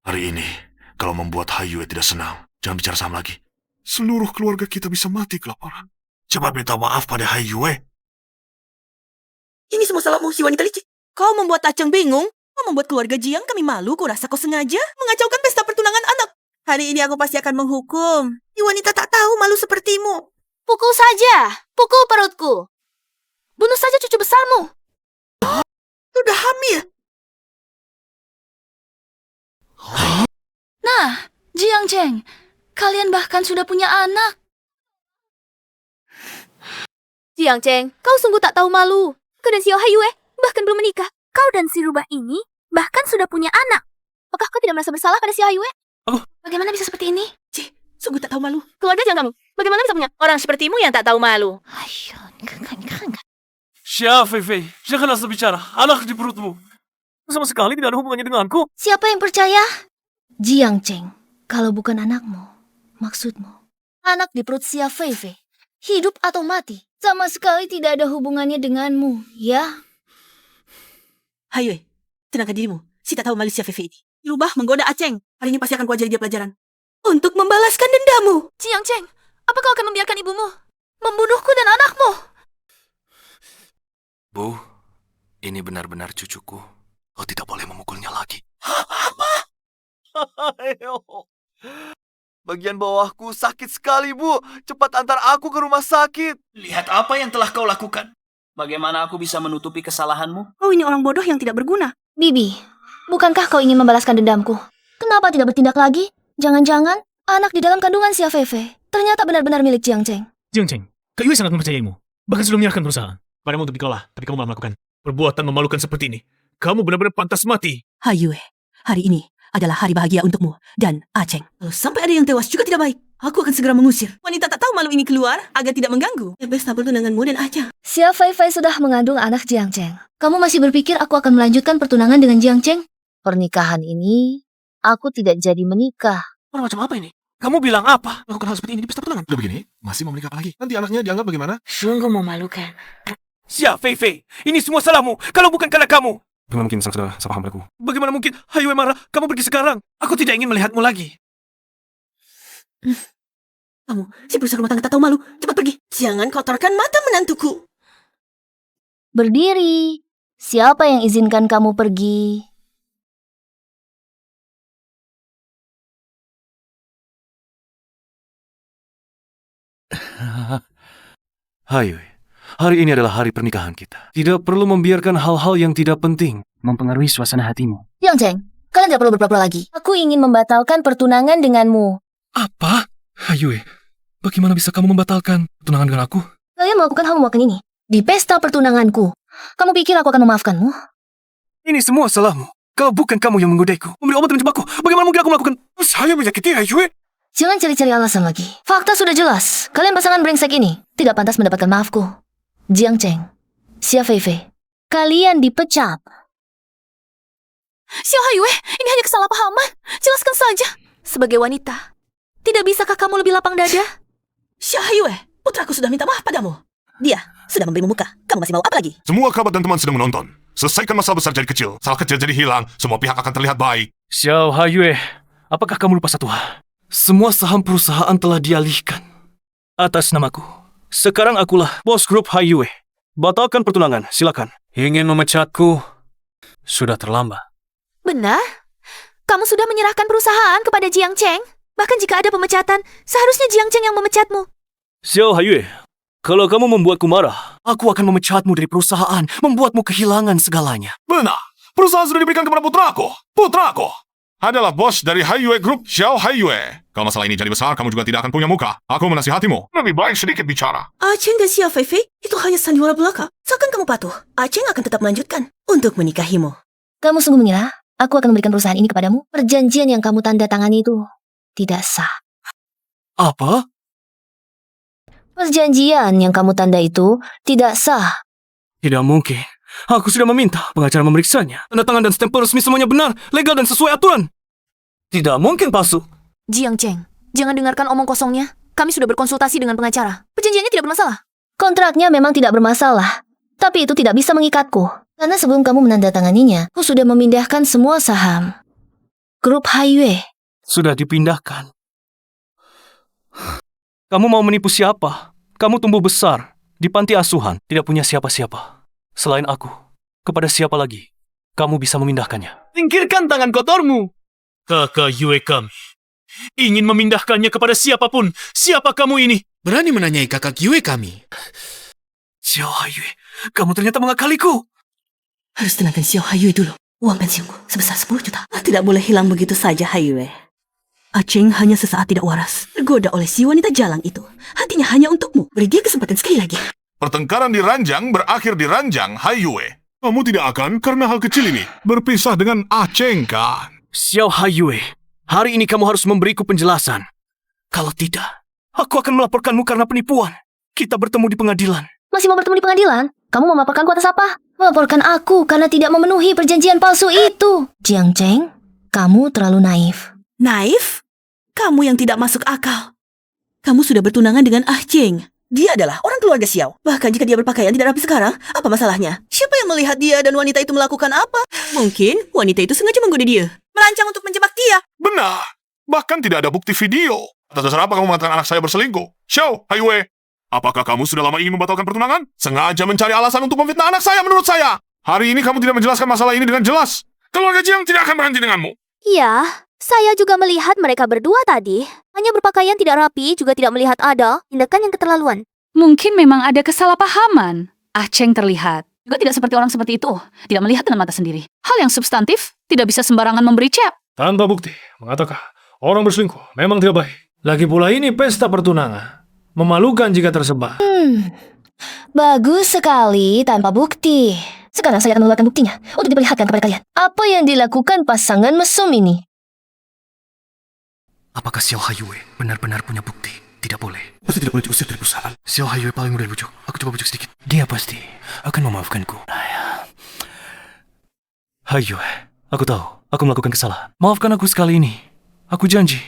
Hari ini, kalau membuat Haiyue tidak senang, jangan bicara sama lagi. Seluruh keluarga kita bisa mati kelaparan. Cepat minta maaf pada Haiyue. Ini semua salahmu, si wanita licik. Kau membuat Aceng bingung. Kau membuat keluarga Jiang kami malu. Kurasa kau sengaja mengacaukan pesta pertunangan anak. Hari ini aku pasti akan menghukum. Si wanita tak tahu malu sepertimu. Pukul saja. Pukul perutku. Bunuh saja cucu besarmu. Sudah hamil. Nah, Jiang Cheng, kalian bahkan sudah punya anak. Jiang Cheng, kau sungguh tak tahu malu. Kau dan Xiao Haiyue bahkan belum menikah. Kau dan si rubah ini bahkan sudah punya anak. Apakah kau tidak merasa bersalah pada Xiao Haiyue? Bagaimana bisa seperti ini? Sungguh tak tahu malu. Keluarga Jiang kamu. Bagaimana bisa punya orang sepertimu yang tak tahu malu? Xia Feifei, jangan asal bicara. Anak di perutmu. Sama sekali tidak ada hubungannya denganku. Siapa yang percaya? Jiang Cheng, kalau bukan anakmu, maksudmu. Anak di perut Xia Feifei, hidup atau mati, sama sekali tidak ada hubungannya denganmu, ya? Haiyue, tenangkan dirimu. Si tak tahu malu Xia Feifei ini. Dirubah menggoda Aceng. Hari ini pasti akan kuajari dia pelajaran. Untuk membalaskan dendamu. Jiang Cheng, apa kau akan membiarkan ibumu membunuhku dan anakmu? Bu, ini benar-benar cucuku. Kau tidak boleh memukulnya lagi. Bagian bawahku sakit sekali, Bu. Cepat antar aku ke rumah sakit. Lihat apa yang telah kau lakukan. Bagaimana aku bisa menutupi kesalahanmu? Oh, ini orang bodoh yang tidak berguna. Bibi, bukankah kau ingin membalaskan dendamku? Kenapa tidak bertindak lagi? Jangan-jangan anak di dalam kandungan Xia Feifei ternyata benar-benar milik Jiang Cheng. Jiang Cheng, Kak Yue sangat mempercayaimu. Bahkan sudah menyerahkan perusahaan. Padamu untuk dikolah, tapi kamu malah melakukan perbuatan memalukan seperti ini. Kamu benar-benar pantas mati. Haiyue, hari ini adalah hari bahagia untukmu dan Aceng. Kalau sampai ada yang tewas juga tidak baik. Aku akan segera mengusir wanita tak tahu malu ini keluar agar tidak mengganggu pesta pertunanganmu dan Aceng. Xia Feifei sudah mengandung anak Jiang Cheng. Kamu masih berpikir aku akan melanjutkan pertunangan dengan Jiang Cheng? Pernikahan ini, aku tidak jadi menikah. Orang macam apa ini? Kamu bilang apa? Lakukan hal seperti ini di pesta pertunangan. Udah begini, masih mau menikah lagi. Nanti anaknya dianggap bagaimana? Sungguh memalukan. Xia Feifei, ini semua salahmu. Kalau bukan karena kamu. Bagaimana mungkin sang saudara sepaham padaku? Bagaimana mungkin Haiyue marah? Kamu pergi sekarang. Aku tidak ingin melihatmu lagi. Kamu, si perusahaan rumah tangga tak tahu malu. Cepat pergi. Jangan kotorkan mata menantuku. Berdiri. Siapa yang izinkan kamu pergi? Haiyue, hari ini adalah hari pernikahan kita. Tidak perlu membiarkan hal-hal yang tidak penting mempengaruhi suasana hatimu. Jiang Cheng, kalian tidak perlu berpura-pura lagi. Aku ingin membatalkan pertunangan denganmu. Apa? Haiyue, bagaimana bisa kamu membatalkan pertunangan dengan aku? Kalian melakukan hal memalukan ini di pesta pertunanganku. Kamu pikir aku akan memaafkanmu? Ini semua salahmu. Kalau bukan kamu yang menggodaiku, memberi obat menjebakku, bagaimana mungkin aku melakukan? Saya menyakiti Haiyue. Jangan cari-cari alasan lagi. Fakta sudah jelas. Kalian pasangan brengsek ini tidak pantas mendapatkan maafku. Jiang Cheng, Xia Feifei, kalian dipecat. Xiao Haiyue, ini hanya kesalahpahaman. Jelaskan saja. Sebagai wanita, tidak bisakah kamu lebih lapang dada? Xia Haiyue, putraku sudah minta maaf padamu. Dia sudah memberimu muka. Kamu masih mau apa lagi? Semua kerabat dan teman sedang menonton. Selesaikan masalah besar jadi kecil. Salah kecil jadi hilang. Semua pihak akan terlihat baik. Xiao Haiyue, apakah kamu lupa satu hal? Semua saham perusahaan telah dialihkan atas namaku. Sekarang akulah bos grup Haiyue. Batalkan pertunangan, silakan. Ingin memecatku, sudah terlambat. Benar? Kamu sudah menyerahkan perusahaan kepada Jiang Cheng? Bahkan jika ada pemecatan, seharusnya Jiang Cheng yang memecatmu. Xiao Haiyue, kalau kamu membuatku marah, aku akan memecatmu dari perusahaan, membuatmu kehilangan segalanya. Benar. Perusahaan sudah diberikan kepada putraku. Putraku adalah bos dari Haiyue Group, Xiao Haiyue. Kalau masalah ini jadi besar, kamu juga tidak akan punya muka. Aku menasihatimu. Lebih baik sedikit bicara. Aceng dan Xia Feifei itu hanya sandiwara belaka. Seakan kamu patuh, Aceng akan tetap melanjutkan untuk menikahimu. Kamu sungguh mengira aku akan memberikan perusahaan ini kepadamu? Perjanjian yang kamu tanda tangani itu tidak sah. Apa? Perjanjian yang kamu tanda itu tidak sah. Tidak mungkin. Aku sudah meminta pengacara memeriksanya. Tanda tangan dan stempel resmi semuanya benar, legal dan sesuai aturan. Tidak mungkin palsu. Jiang Cheng, jangan dengarkan omong kosongnya. Kami sudah berkonsultasi dengan pengacara. Perjanjiannya tidak bermasalah. Kontraknya memang tidak bermasalah, tapi itu tidak bisa mengikatku. Karena sebelum kamu menandatanganinya, aku sudah memindahkan semua saham grup Haiyue. Sudah dipindahkan. Kamu mau menipu siapa? Kamu tumbuh besar di panti asuhan, tidak punya siapa-siapa. Selain aku, kepada siapa lagi kamu bisa memindahkannya? Singkirkan tangan kotormu. Kakak Yue kami ingin memindahkannya kepada siapapun. Siapa kamu ini? Berani menanyai kakak Yue kami. Xiao Haiyue, kamu ternyata mengakaliku. Harus tenangkan Xiao Haiyue dulu. Uang pensiunku sebesar 10 juta. Tidak boleh hilang begitu saja, Haiyue. Aceng hanya sesaat tidak waras. Tergoda oleh si wanita jalang itu. Hatinya hanya untukmu. Beri dia kesempatan sekali lagi. Pertengkaran di ranjang berakhir di ranjang, Haiyue. Kamu tidak akan karena hal kecil ini berpisah dengan Aceng, kan? Xiao Haiyue, hari ini kamu harus memberiku penjelasan. Kalau tidak, Aku akan melaporkanmu karena penipuan. Kita bertemu di pengadilan. Masih mau bertemu di pengadilan? Kamu mau melaporkanku atas apa? Melaporkan aku karena tidak memenuhi perjanjian palsu itu. Jiang Cheng, kamu terlalu naif. Naif? Kamu yang tidak masuk akal. Kamu sudah bertunangan dengan Ah Cheng. Dia adalah orang keluarga Xiao. Bahkan jika dia berpakaian tidak rapi sekarang, apa masalahnya? Siapa yang melihat dia dan wanita itu melakukan apa? Mungkin wanita itu sengaja menggoda dia, merancang untuk menjebak dia. Benar. Bahkan tidak ada bukti video. Atas dasar apa kamu mengatakan anak saya berselingkuh? Xiao Haiwei, apakah kamu sudah lama ingin membatalkan pertunangan? Sengaja mencari alasan untuk memfitnah anak saya menurut saya. Hari ini kamu tidak menjelaskan masalah ini dengan jelas. Keluarga Jiang tidak akan berhenti denganmu. Iya, saya juga melihat mereka berdua tadi. Hanya berpakaian tidak rapi, juga tidak melihat ada tindakan yang keterlaluan. Mungkin memang ada kesalahpahaman. Ah Cheng terlihat juga tidak seperti orang seperti itu. Tidak melihat dengan mata sendiri. Hal yang substantif tidak bisa sembarangan memberi cep. Tanpa bukti, mengatakan orang berselingkuh memang tidak baik. Lagi pula ini pesta pertunangan. Memalukan jika tersebar. Bagus sekali tanpa bukti. Sekarang saya akan mengeluarkan buktinya untuk diperlihatkan kepada kalian. Apa yang dilakukan pasangan mesum ini? Apakah Xiao Haiwei benar-benar punya bukti? Tidak boleh. Pasti tidak boleh diusir dari perusahaan. Xiao Haiwei paling mudah dibujuk. Aku coba bujuk sedikit. Dia pasti akan memaafkanku. Haiwei, aku tahu. Aku melakukan kesalahan. Maafkan aku sekali ini. Aku janji.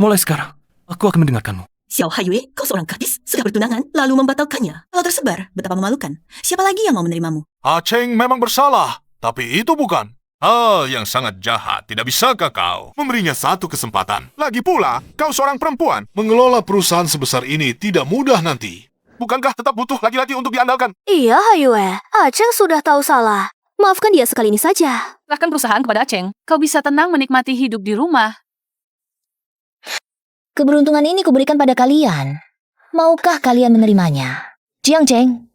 Mulai sekarang, aku akan mendengarkanmu. Xiao Haiwei, kau seorang gadis, sudah bertunangan, lalu membatalkannya. Kalau tersebar, betapa memalukan. Siapa lagi yang mau menerimamu? Ah Cheng memang bersalah, tapi itu bukan hal yang sangat jahat. Tidak bisakah kau memberinya satu kesempatan? Lagi pula, kau seorang perempuan. Mengelola perusahaan sebesar ini tidak mudah nanti. Bukankah tetap butuh laki-laki untuk diandalkan? Iya, Haiwei. Aceng sudah tahu salah. Maafkan dia sekali ini saja. Serahkan perusahaan kepada Cheng. Kau bisa tenang menikmati hidup di rumah. Keberuntungan ini kuberikan pada kalian. Maukah kalian menerimanya? Jiang Cheng,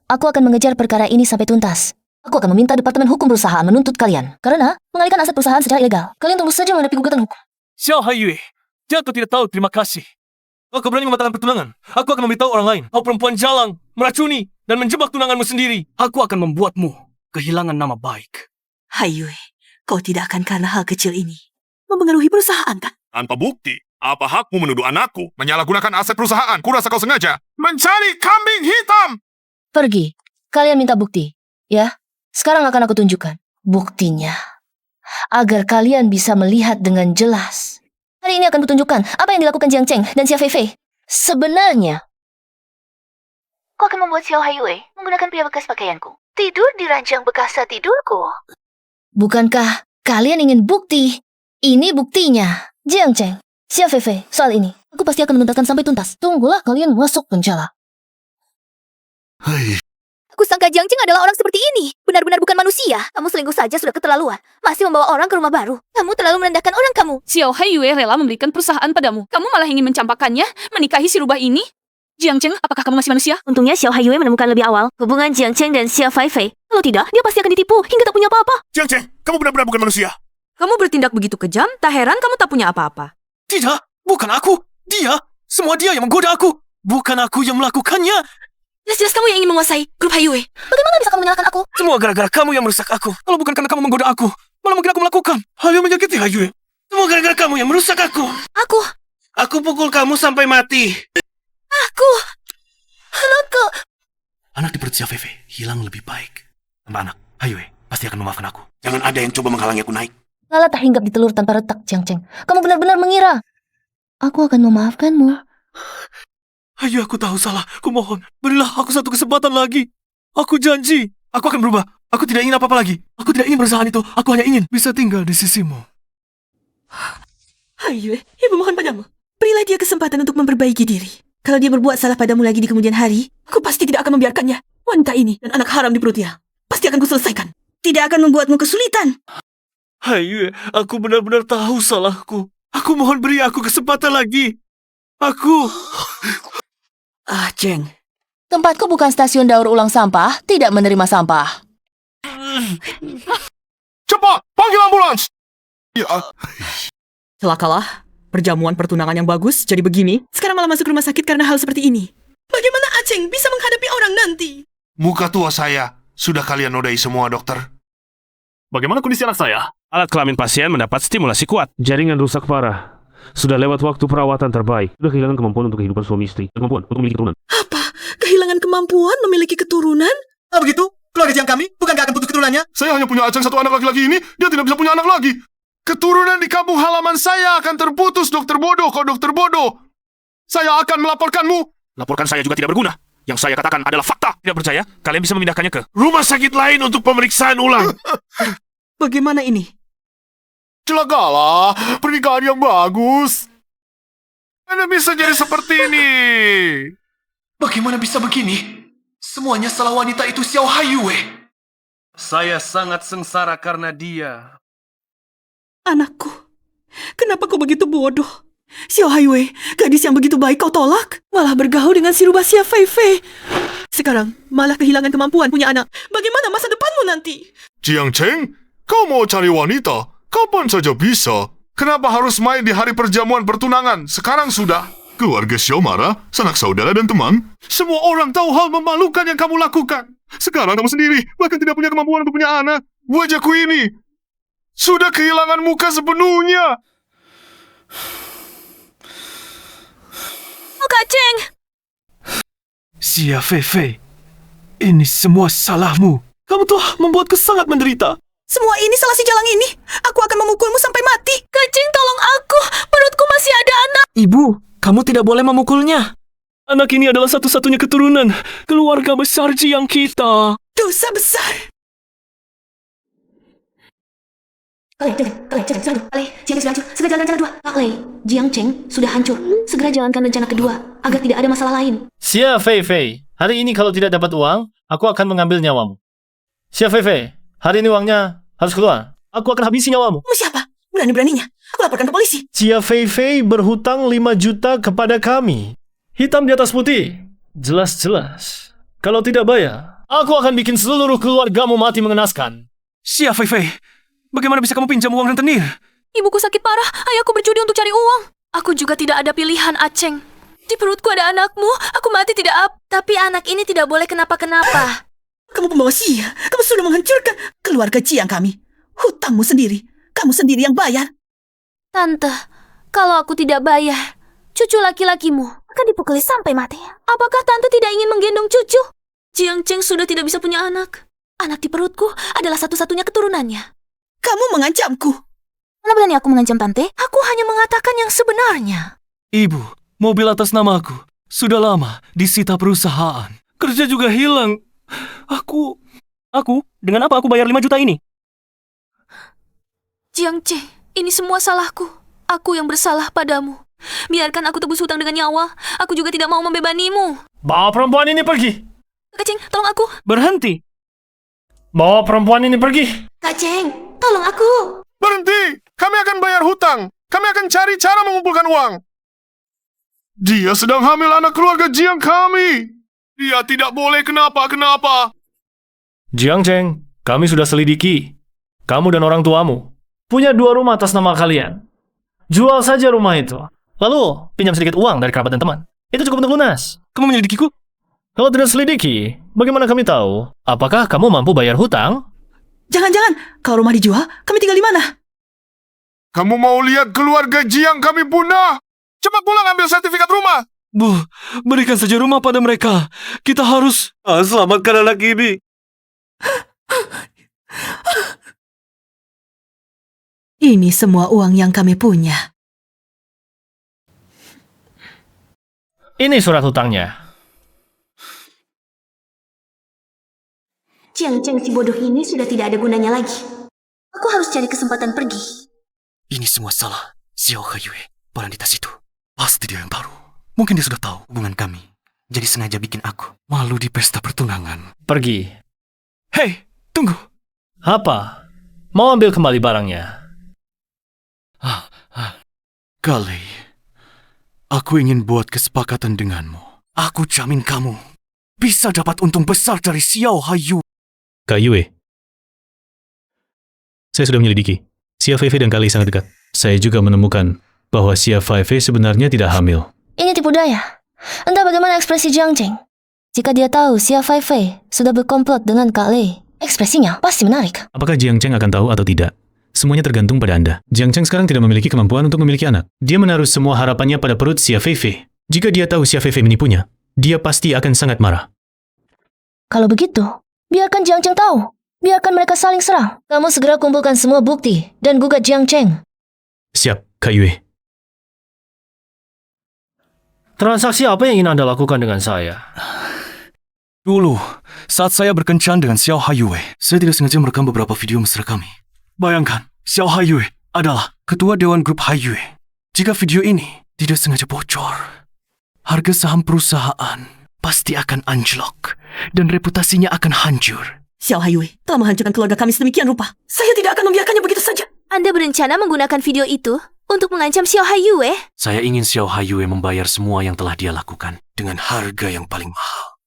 aku akan mengejar perkara ini sampai tuntas. Aku akan meminta Departemen Hukum Perusahaan menuntut kalian karena mengalihkan aset perusahaan secara ilegal. Kalian terus saja menghadapi gugatan hukum. Xiao Haiwei, jatuh tidak tahu terima kasih. Kau berani membatalkan pertunangan. Aku akan memberitahu orang lain. Kau perempuan jalang, meracuni, dan menjebak tunanganmu sendiri. Aku akan membuatmu kehilangan nama baik. Haiwei, kau tidak akan karena hal kecil ini mempengaruhi perusahaan, kan? Tanpa bukti, apa hakmu menuduh anakku menyalahgunakan aset perusahaan? Kurasa kau sengaja mencari kambing hitam. Pergi, kalian minta bukti, ya? Sekarang akan aku tunjukkan buktinya. Agar kalian bisa melihat dengan jelas. Hari ini akan kutunjukkan apa yang dilakukan Jiang Cheng dan Xia Feifei. Sebenarnya. Kau akan membuat Xiao Haiwei menggunakan pria bekas pakaianku. Tidur di ranjang bekas saat tidurku. Bukankah kalian ingin bukti? Ini buktinya. Jiang Cheng, Xia Feifei, soal ini. Aku pasti akan menuntaskan sampai tuntas. Tunggulah kalian masuk penjara. Hai. Aku sangka Jiang Cheng adalah orang seperti ini. Benar-benar bukan manusia. Kamu selingkuh saja sudah keterlaluan. Masih membawa orang ke rumah baru. Kamu terlalu merendahkan orang kamu. Xiao Haiwei rela memberikan perusahaan padamu. Kamu malah ingin mencampakkannya, menikahi si rubah ini? Jiang Cheng, apakah kamu masih manusia? Untungnya Xiao Haiwei menemukan lebih awal hubungan Jiang Cheng dan Xia Feifei. Kalau tidak, dia pasti akan ditipu hingga tak punya apa-apa. Jiang Cheng, kamu benar-benar bukan manusia. Kamu bertindak begitu kejam, tak heran kamu tak punya apa-apa. Tidak, bukan aku. Dia. Semua dia yang menggoda aku. Bukan aku yang melakukannya. Jelas-jelas kamu yang ingin menguasai grup Haiwei. Bagaimana bisa kamu menyalahkan aku? Semua gara-gara kamu yang merusak aku. Kalau bukan karena kamu menggoda aku, malah mungkin aku melakukan hal yang menyakiti Haiwei. Semua gara-gara kamu yang merusak aku. Aku pukul kamu sampai mati. Anakku. Anak di perut Xia Feifei hilang lebih baik. Tanpa anak, Haiwei pasti akan memaafkan aku. Jangan ada yang coba menghalangi aku naik. Lala tak hinggap di telur tanpa retak, Jiang Cheng. Kamu benar-benar mengira aku akan memaafkanmu. Ayo, aku tahu salah. Aku mohon, berilah aku satu kesempatan lagi. Aku janji, aku akan berubah. Aku tidak ingin apa-apa lagi. Aku tidak ingin perusahaan itu. Aku hanya ingin bisa tinggal di sisimu. Haiwei, ibu mohon padamu. Berilah dia kesempatan untuk memperbaiki diri. Kalau dia berbuat salah padamu lagi di kemudian hari, aku pasti tidak akan membiarkannya. Wanita ini dan anak haram di perutnya pasti akan kuselesaikan. Tidak akan membuatmu kesulitan. Haiwei, aku benar-benar tahu salahku. Aku mohon beri aku kesempatan lagi. Aku... Ah, Cheng. Tempatku bukan stasiun daur ulang sampah, tidak menerima sampah. Cepat, panggil ambulans. Ya. Celakalah. Perjamuan pertunangan yang bagus jadi begini. Sekarang malah masuk rumah sakit karena hal seperti ini. Bagaimana Aceng bisa menghadapi orang nanti? Muka tua saya sudah kalian nodai semua, dokter. Bagaimana kondisi anak saya? Alat kelamin pasien mendapat stimulasi kuat. Jaringan rusak parah. Sudah lewat waktu perawatan terbaik. Sudah kehilangan kemampuan untuk kehidupan suami istri. Kemampuan untuk memiliki keturunan. Apa? Kehilangan kemampuan memiliki keturunan? Ah begitu? Keluarga Jiang kami bukan gak akan putus keturunannya? Saya hanya punya Aceng satu anak laki-laki ini, dia tidak bisa punya anak lagi. Keturunan di kampung halaman saya akan terputus, dokter bodoh. Kau dokter bodoh. Saya akan melaporkanmu. Laporkan saya juga tidak berguna. Yang saya katakan adalah fakta. Tidak percaya? Kalian bisa memindahkannya ke rumah sakit lain untuk pemeriksaan ulang. Bagaimana ini? Celakalah, pernikahan yang bagus. Anda bisa jadi seperti ini. Bagaimana bisa begini? Semuanya salah wanita itu Xiao Haiyue. Saya sangat sengsara karena dia. Anakku, kenapa kau begitu bodoh? Xiao Haiyue, gadis yang begitu baik kau tolak, malah bergaul dengan si rubah Xia Feifei. Sekarang malah kehilangan kemampuan punya anak. Bagaimana masa depanmu nanti? Jiang Cheng, kau mau cari wanita? Kapan saja bisa. Kenapa harus main di hari perjamuan pertunangan? Sekarang sudah. Keluarga Xiao marah, sanak saudara dan teman. Semua orang tahu hal memalukan yang kamu lakukan. Sekarang kamu sendiri bahkan tidak punya kemampuan untuk punya anak. Wajahku ini sudah kehilangan muka sepenuhnya. Kak Cheng! Xia Feifei, ini semua salahmu. Kamu telah membuatku sangat menderita. Semua ini salah si Jalang ini. Aku akan memukulmu sampai mati. Kak Cheng, tolong aku. Perutku masih ada anak. Ibu, kamu tidak boleh memukulnya. Anak ini adalah satu-satunya keturunan keluarga besar Jiang kita. Dosa besar. Jiang sudah hancur. Segera jalankan rencana kedua. Kak Lei, Jiang Cheng sudah hancur. Segera jalankan rencana kedua agar tidak ada masalah lain. Xia Feifei, hari ini kalau tidak dapat uang, aku akan mengambil nyawamu. Xia Feifei, hari ini uangnya harus keluar. Aku akan habisi nyawamu. Kamu siapa? Berani-beraninya. Aku laporkan ke polisi. Xia Feifei berhutang 5 juta kepada kami. Hitam di atas putih. Jelas-jelas. Kalau tidak bayar, aku akan bikin seluruh keluargamu mati mengenaskan. Xia Feifei, bagaimana bisa kamu pinjam uang rentenir? Ibuku sakit parah. Ayahku berjudi untuk cari uang. Aku juga tidak ada pilihan, Aceng. Di perutku ada anakmu. Aku mati tidak tapi anak ini tidak boleh kenapa-kenapa. Kamu pembawa sia. Kamu sudah menghancurkan keluarga Jiang kami. Hutangmu sendiri. Kamu sendiri yang bayar. Tante, kalau aku tidak bayar, cucu laki-lakimu akan dipukuli sampai mati. Apakah Tante tidak ingin menggendong cucu? Jiang Cheng sudah tidak bisa punya anak. Anak di perutku adalah satu-satunya keturunannya. Kamu mengancamku. Mana berani aku mengancam Tante? Aku hanya mengatakan yang sebenarnya. Ibu, mobil atas nama aku sudah lama disita perusahaan. Kerja juga hilang. Aku, dengan apa aku bayar 5 juta ini? Jiang Cheng, ini semua salahku. Aku yang bersalah padamu. Biarkan aku tebus hutang dengan nyawa. Aku juga tidak mau membebanimu. Bawa perempuan ini pergi. Kak Cheng, tolong aku. Berhenti. Bawa perempuan ini pergi. Kak Cheng, tolong aku. Berhenti! Kami akan bayar hutang. Kami akan cari cara mengumpulkan uang. Dia sedang hamil anak keluarga Jiang kami. Dia tidak boleh kenapa-kenapa. Jiang Cheng, kami sudah selidiki. Kamu dan orang tuamu punya 2 rumah atas nama kalian. Jual saja rumah itu. Lalu, pinjam sedikit uang dari kerabat dan teman. Itu cukup untuk lunas. Kamu menyelidikiku? Kalau tidak selidiki, bagaimana kami tahu? Apakah kamu mampu bayar hutang? Jangan-jangan, kalau rumah dijual, kami tinggal di mana? Kamu mau lihat keluarga Jiang kami punah? Cepat pulang ambil sertifikat rumah. Bu, berikan saja rumah pada mereka. Kita harus selamatkan anak ini. Ini semua uang yang kami punya. Ini surat hutangnya. Jiang Cheng si bodoh ini sudah tidak ada gunanya lagi. Aku harus cari kesempatan pergi. Ini semua salah Xiao Haiyue, Paranditas itu. Pasti dia yang taruh. Mungkin dia sudah tahu hubungan kami. Jadi sengaja bikin aku malu di pesta pertunangan. Pergi. Hei, tunggu. Apa? Mau ambil kembali barangnya? Kali, aku ingin buat kesepakatan denganmu. Aku jamin kamu bisa dapat untung besar dari Xiao Haiyue. Kak Yue, saya sudah menyelidiki. Xia Feifei dan Kali sangat dekat. Saya juga menemukan bahwa Xia Feifei sebenarnya tidak hamil. Ini tipu daya. Entah bagaimana ekspresi Jiang Cheng. Jika dia tahu Xia Feifei sudah berkomplot dengan Kak Lei, ekspresinya pasti menarik. Apakah Jiang Cheng akan tahu atau tidak? semuanya tergantung pada Anda. Jiang Cheng sekarang tidak memiliki kemampuan untuk memiliki anak. Dia menaruh semua harapannya pada perut Xia Feifei. Jika dia tahu Xia Feifei menipunya, dia pasti akan sangat marah. Kalau begitu, biarkan Jiang Cheng tahu. Biarkan mereka saling serang. Kamu segera kumpulkan semua bukti dan gugat Jiang Cheng. Siap, Kak Yue. Transaksi apa yang ingin Anda lakukan dengan saya? Dulu, saat saya berkencan dengan Xiao Haiyue, saya tidak sengaja merekam beberapa video mesra kami. Bayangkan, Xiao Haiyue adalah ketua Dewan Grup Haiyue. Jika video ini tidak sengaja bocor, harga saham perusahaan pasti akan anjlok dan reputasinya akan hancur. Xiao Haiyue telah menghancurkan keluarga kami sedemikian rupa. Saya tidak akan membiarkannya begitu saja. Anda berencana menggunakan video itu untuk mengancam Xiao Haiyue? Saya ingin Xiao Haiyue membayar semua yang telah dia lakukan dengan harga yang paling mahal.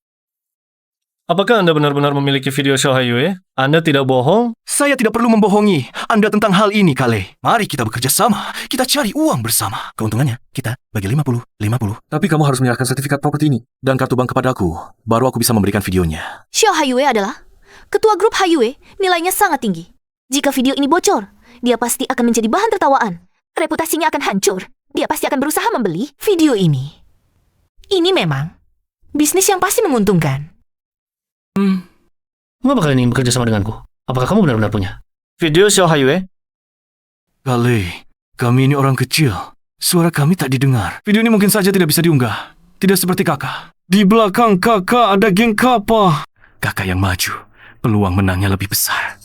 Apakah Anda benar-benar memiliki video Xiao Haiyue? Anda tidak bohong? Saya tidak perlu membohongi Anda tentang hal ini, Kale. Mari kita bekerja sama. Kita cari uang bersama. Keuntungannya, kita bagi 50-50. Tapi kamu harus menyerahkan sertifikat properti ini dan kartu bank kepadaku. Baru aku bisa memberikan videonya. Xiao Haiyue adalah ketua grup Haiyue, nilainya sangat tinggi. Jika video ini bocor, dia pasti akan menjadi bahan tertawaan. Reputasinya akan hancur. Dia pasti akan berusaha membeli video ini. Ini memang bisnis yang pasti menguntungkan. Mengapa kalian ingin bekerja sama denganku? Apakah kamu benar-benar punya video Xiao Haiyue? Kale, kami ini orang kecil. Suara kami tak didengar. Video ini mungkin saja tidak bisa diunggah. Tidak seperti kakak. Di belakang kakak ada geng kappa. Kakak yang maju, peluang menangnya lebih besar.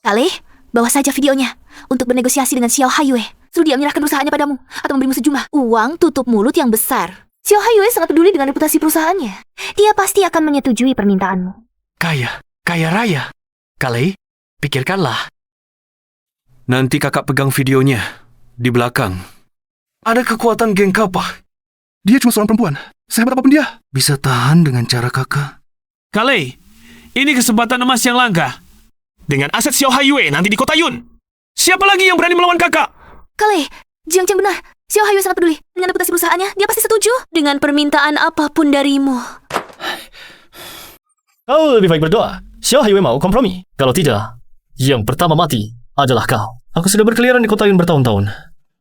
Kale, bawa saja videonya untuk bernegosiasi dengan Xiao Haiyue. Suruh dia menyerahkan perusahaannya padamu atau memberimu sejumlah uang tutup mulut yang besar. Xiao Haiyue sangat peduli dengan reputasi perusahaannya. Dia pasti akan menyetujui permintaanmu. Kaya raya. Kale, pikirkanlah. Nanti kakak pegang videonya. Di belakang ada kekuatan geng kappa. Dia cuma seorang perempuan. Sehebat apapun dia, bisa tahan dengan cara kakak. Kale, ini kesempatan emas yang langka. Dengan aset Xiao Haiyue nanti di kota Yun. Siapa lagi yang berani melawan kakak? Kale, Jiang Cheng benar. Xiao Haiyue sangat peduli dengan reputasi perusahaannya. Dia pasti setuju dengan permintaan apapun darimu. Kau lebih baik berdoa. Xiao Haiyue mau kompromi. Kalau tidak, yang pertama mati adalah kau. Aku sudah berkeliaran di kota Yun bertahun-tahun.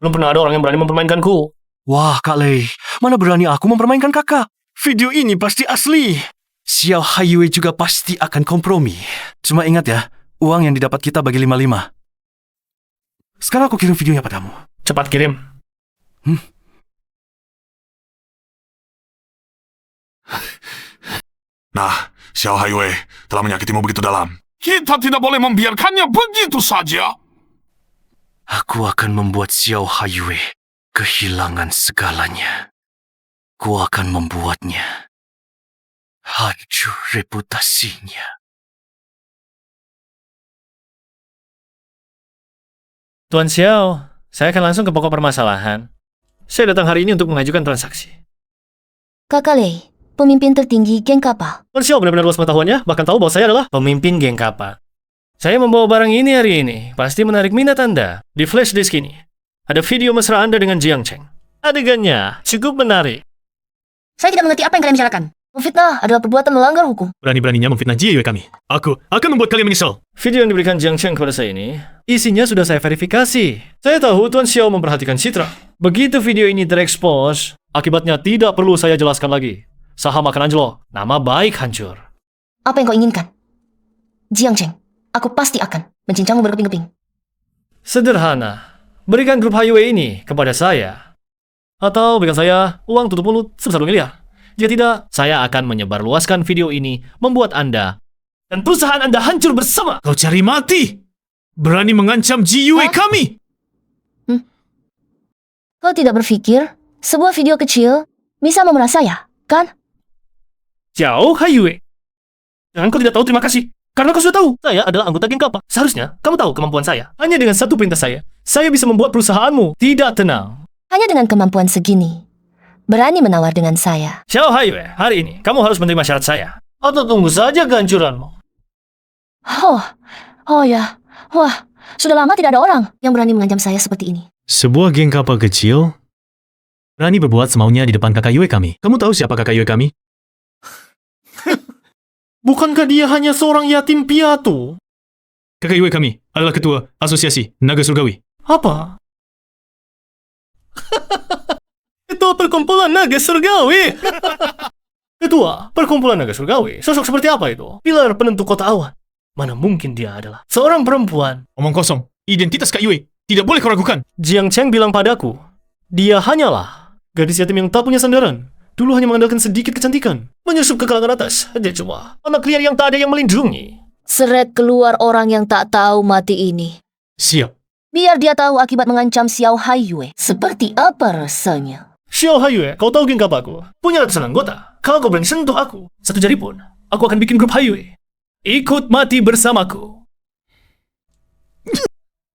Belum pernah ada orang yang berani mempermainkanku. Wah, Kak Lei, mana berani aku mempermainkan kakak? Video ini pasti asli. Xiao Haiyue juga pasti akan kompromi. Cuma ingat ya, uang yang didapat kita bagi 5-5. Sekarang aku kirim videonya padamu. Cepat kirim. Nah, Xiao Haiyue telah menyakitimu begitu dalam. Kita tidak boleh membiarkannya begitu saja. Aku akan membuat Xiao Haiyue kehilangan segalanya. Aku akan membuatnya hancur reputasinya. Tuan Xiao, saya akan langsung ke pokok permasalahan. Saya datang hari ini untuk mengajukan transaksi. Kakak Lei, pemimpin tertinggi geng kappa. Tuan Xiao benar-benar luas pengetahuannya, bahkan tahu bahwa saya adalah pemimpin geng kappa. Saya membawa barang ini hari ini, pasti menarik minat Anda. Di flash disk ini, ada video mesra Anda dengan Jiang Cheng. Adegannya cukup menarik. Saya tidak mengerti apa yang kalian bicarakan. Memfitnah adalah perbuatan melanggar hukum. Berani-beraninya memfitnah Jiayue kami. Aku akan membuat kalian menyesal. Video yang diberikan Jiang Cheng kepada saya ini, isinya sudah saya verifikasi. Saya tahu Tuan Xiao memperhatikan citra. Begitu video ini terekspos, akibatnya tidak perlu saya jelaskan lagi. Saham akan anjlok, nama baik hancur. Apa yang kau inginkan? Jiang Cheng, aku pasti akan mencincangmu berkeping-keping. Sederhana. Berikan grup Haiyue ini kepada saya. Atau berikan saya uang tutup mulut sebesar 2 miliar. Jika tidak, saya akan menyebarluaskan video ini, membuat Anda dan perusahaan Anda hancur bersama. Kau cari mati! Berani mengancam Jiayue kami! Kau tidak berpikir sebuah video kecil bisa memerah saya, kan? Xiao Haiyue. Jangan kau tidak tahu terima kasih. Karena kau sudah tahu, saya adalah anggota geng kappa. Seharusnya kamu tahu kemampuan saya. Hanya dengan satu perintah saya bisa membuat perusahaanmu tidak tenang. Hanya dengan kemampuan segini, berani menawar dengan saya. Xiao Haiyue, hari ini kamu harus menerima syarat saya. Atau tunggu saja kehancuranmu. Oh ya. Wah, sudah lama tidak ada orang yang berani mengancam saya seperti ini. Sebuah geng kappa kecil berani berbuat semaunya di depan kakak Yue kami. Kamu tahu siapa kakak Yue kami? Bukankah dia hanya seorang yatim piatu? Kakak Yue kami adalah ketua Asosiasi Naga Surgawi. Apa? Ketua Perkumpulan Naga Surgawi. Ketua Perkumpulan Naga Surgawi. Sosok seperti apa itu? Pilar penentu kota awan. Mana mungkin dia adalah seorang perempuan? Omong kosong. Identitas Kak Yue tidak boleh kau ragukan. Jiang Cheng bilang padaku, dia hanyalah gadis yatim yang tak punya sandaran. Dulu hanya mengandalkan sedikit kecantikan. Menyusup ke kalangan atas. Dia cuma anak liar yang tak ada yang melindungi. Seret keluar orang yang tak tahu mati ini. Siap. Biar dia tahu akibat mengancam Xiao Haiyue. Seperti apa rasanya. Xiao Haiyue, kau tahu geng aku? Punya ratusan anggota. Kalau kau berani sentuh aku, satu jari pun, aku akan bikin grup Haiyue. Ikut mati bersamaku.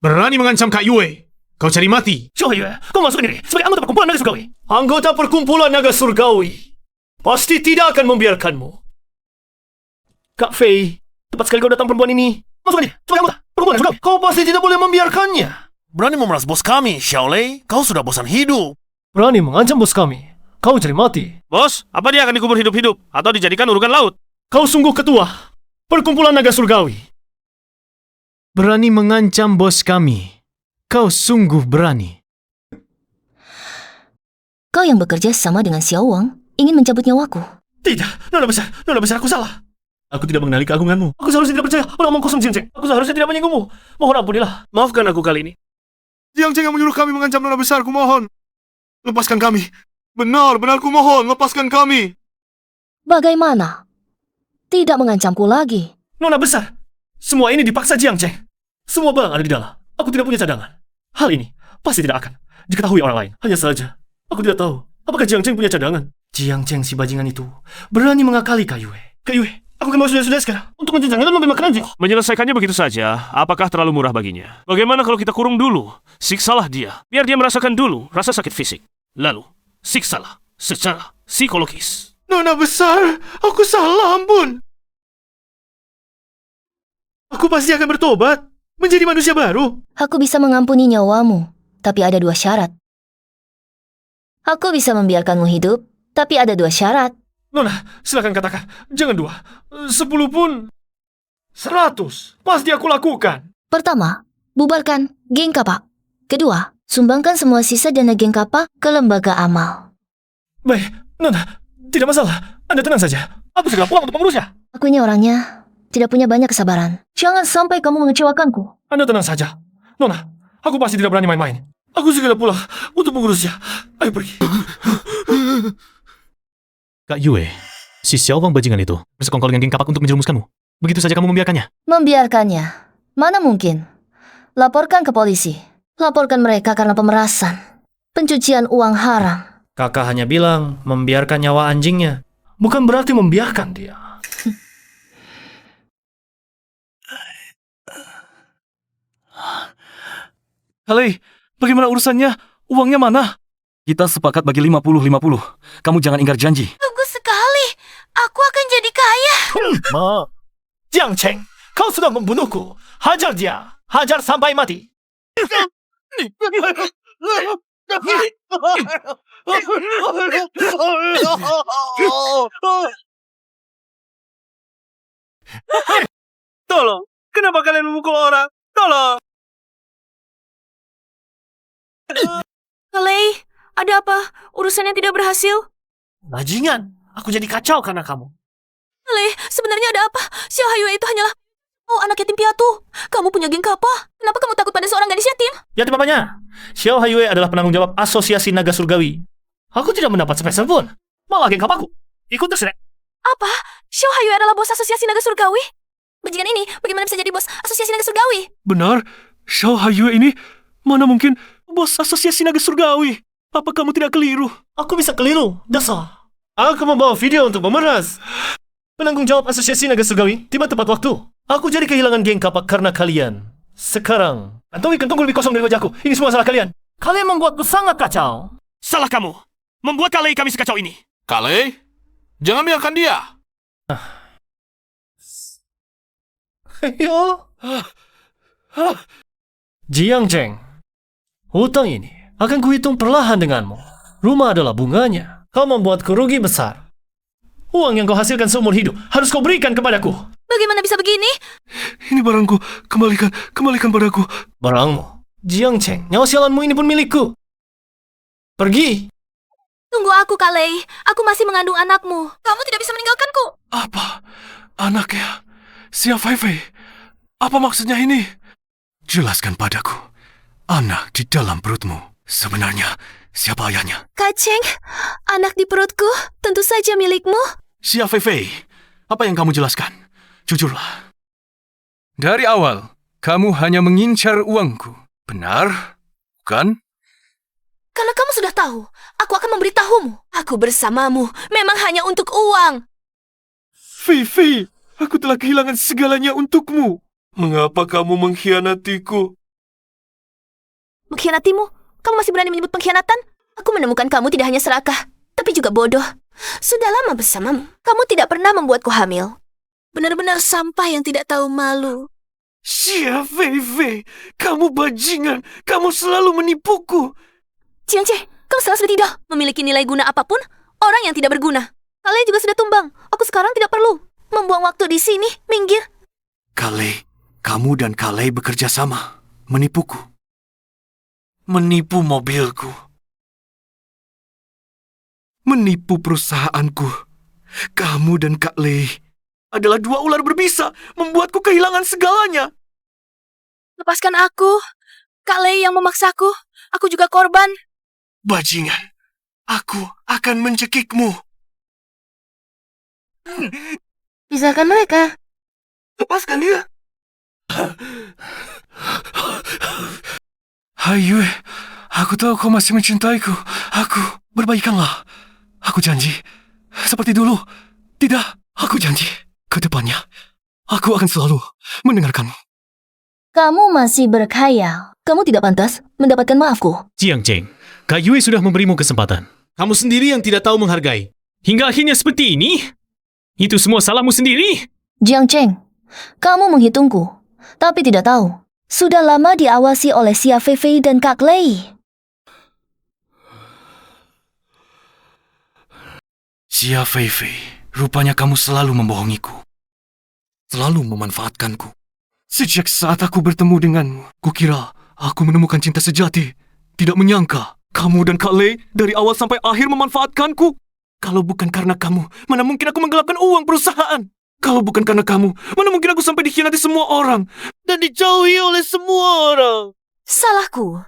Berani mengancam Kak Yue. Kau cari mati. Xiao Haiyue, kau masuk sendiri sebagai anggota Perkumpulan Naga Surgawi. Anggota Perkumpulan Naga Surgawi pasti tidak akan membiarkanmu. Kak Fei, tepat sekali kau datang perempuan ini. Masuk aja, sebagai anggota Perkumpulan Naga Surgawi. Kau pasti tidak boleh membiarkannya. Berani memeras bos kami, Xiaolei. Kau sudah bosan hidup. Berani mengancam bos kami. Kau cari mati. Bos, apa dia akan dikubur hidup-hidup atau dijadikan urukan laut? Kau sungguh ketua Perkumpulan Naga Surgawi. Berani mengancam bos kami. Kau sungguh berani. Kau yang bekerja sama dengan Xiao Wang ingin mencabut nyawaku. Tidak, Nona besar, aku salah. Aku tidak mengenali keagunganmu. Aku seharusnya tidak percaya pada omong kosong Jiang Cheng. Aku seharusnya tidak menyinggungmu. Mohon ampunilah. Maafkan aku kali ini. Jiang Cheng yang menyuruh kami mengancam Nona besar, ku mohon. Lepaskan kami. Benar, ku mohon, lepaskan kami. Bagaimana? Tidak mengancamku lagi. Nona besar, semua ini dipaksa Jiang Cheng. Semua barang ada di dalam. Aku tidak punya cadangan. Hal ini pasti tidak akan diketahui orang lain. Hanya saja, aku tidak tahu apakah Jiang Cheng punya cadangan. Jiang Cheng si bajingan itu berani mengakali Kak Yue. Kak Yue, aku akan bawa sudah sekarang untuk menjenjangnya dan memberi makan anjing. Menyelesaikannya begitu saja, apakah terlalu murah baginya? Bagaimana kalau kita kurung dulu? Siksalah dia, biar dia merasakan dulu rasa sakit fisik. Lalu, siksalah secara psikologis. Nona besar, aku salah, ampun. Aku pasti akan bertobat, menjadi manusia baru. Aku bisa mengampuni nyawamu, tapi ada 2 syarat. Aku bisa membiarkanmu hidup, tapi ada 2 syarat. Nona, silakan katakan. Jangan 2, 10 pun, 100. Pasti aku lakukan. Pertama, bubarkan geng Kappa. Kedua, sumbangkan semua sisa dana geng Kappa ke lembaga amal. Baik, Nona, tidak masalah. Anda tenang saja. Aku segera pulang untuk mengurusnya. Aku ini orangnya tidak punya banyak kesabaran. Jangan sampai kamu mengecewakanku. Anda tenang saja. Nona, aku pasti tidak berani main-main. Aku segera pulang untuk mengurusnya. Ayo pergi. Kak Yue, si Xiao Wang bajingan itu bersekongkol dengan geng kapak untuk menjerumuskanmu. Begitu saja kamu membiarkannya. Membiarkannya? Mana mungkin. Laporkan ke polisi. Laporkan mereka karena pemerasan. Pencucian uang haram. Kakak hanya bilang membiarkan nyawa anjingnya. Bukan berarti membiarkan dia. Haley, bagaimana urusannya? Uangnya mana? Kita sepakat bagi 50-50. Kamu jangan ingkar janji. Bagus sekali. Aku akan jadi kaya. Ma, Jiang Cheng, kau sudah membunuhku. Hajar dia. Hajar sampai mati. Tolong, kenapa kalian memukul orang? Tolong. Haley, ada apa? Urusannya tidak berhasil? Bajingan, aku jadi kacau karena kamu. Haley, sebenarnya ada apa? Xiao Haiyue itu hanyalah anak yatim piatu. Kamu punya geng Kappa. Kenapa kamu takut pada seorang gadis yatim? Yatim apanya? Xiao Haiyue adalah penanggung jawab Asosiasi Naga Surgawi. Aku tidak mendapat sepeser pun. Malah geng Kappaku ikut terseret. Apa? Xiao Haiyue adalah bos Asosiasi Naga Surgawi? Bajingan ini bagaimana bisa jadi bos Asosiasi Naga Surgawi? Benar, Xiao Haiyue ini mana mungkin bos Asosiasi Naga Surgawi. Apa kamu tidak keliru? Aku bisa keliru, dasar. Aku membawa video untuk memeras. Penanggung jawab Asosiasi Naga Surgawi tiba tepat waktu. Aku jadi kehilangan geng Kappa karena kalian. Sekarang, kantong lebih kosong dari wajahku. Ini semua salah kalian. Kalian membuatku sangat kacau. Salah kamu. Membuat Kalei kami sekacau ini. Kalei, jangan biarkan dia. Ayo. Jiang Cheng, hutang ini akan kuhitung perlahan denganmu. Rumah adalah bunganya. Kau membuatku rugi besar. Uang yang kau hasilkan seumur hidup harus kau berikan kepadaku. Bagaimana bisa begini? Ini barangku, kembalikan padaku. Barangmu? Jiang Cheng, nyawa sialanmu ini pun milikku. Pergi. Tunggu aku, Kak Lei. Aku masih mengandung anakmu. Kamu tidak bisa meninggalkanku. Apa? Anak ya? Xia Feifei? Apa maksudnya ini? Jelaskan padaku. Anak di dalam perutmu. Sebenarnya, siapa ayahnya? Kak Cheng, anak di perutku tentu saja milikmu. Xia Feifei, apa yang kamu jelaskan? Jujurlah. Dari awal, kamu hanya mengincar uangku. Benar? Bukan? Karena kamu sudah tahu, aku akan memberitahumu. Aku bersamamu memang hanya untuk uang. Feifei, aku telah kehilangan segalanya untukmu. Mengapa kamu mengkhianatiku? Mengkhianatimu? Kamu masih berani menyebut pengkhianatan? Aku menemukan kamu tidak hanya serakah, tapi juga bodoh. Sudah lama bersamamu. Kamu tidak pernah membuatku hamil. Benar-benar sampah yang tidak tahu malu. Xia Feifei, kamu bajingan. Kamu selalu menipuku. Jiang Cheng, kamu salah sudah tidak memiliki nilai guna apapun, orang yang tidak berguna. Kalian juga sudah tumbang. Aku sekarang tidak perlu membuang waktu di sini. Minggir. Kale, kamu dan Kale bekerja sama. Menipuku. Menipu mobilku. Menipu perusahaanku. Kamu dan Kak Lei adalah dua ular berbisa, membuatku kehilangan segalanya. Lepaskan aku. Kak Lei yang memaksaku. Aku juga korban. Bajingan, aku akan mencekikmu. Pisahkan mereka. Lepaskan dia. Hai Yue, aku tahu kau masih mencintaiku. Berbaikanlah. Aku janji. Seperti dulu. Tidak, aku janji. Kedepannya, aku akan selalu mendengarkanmu. Kamu masih berkhayal. Kamu tidak pantas mendapatkan maafku. Jiang Cheng, Kak Yue sudah memberimu kesempatan. Kamu sendiri yang tidak tahu menghargai. Hingga akhirnya seperti ini? Itu semua salahmu sendiri? Jiang Cheng, kamu menghitungku, tapi tidak tahu. Sudah lama diawasi oleh Xia Feifei dan Kak Lei. Xia Feifei, rupanya kamu selalu membohongiku. Selalu memanfaatkanku. Sejak saat aku bertemu denganmu, kukira aku menemukan cinta sejati. Tidak menyangka, kamu dan Kak Lei dari awal sampai akhir memanfaatkanku. Kalau bukan karena kamu, mana mungkin aku menggelapkan uang perusahaan. Kalau bukan karena kamu, mana mungkin aku sampai dikhianati semua orang dan dijauhi oleh semua orang. Salahku.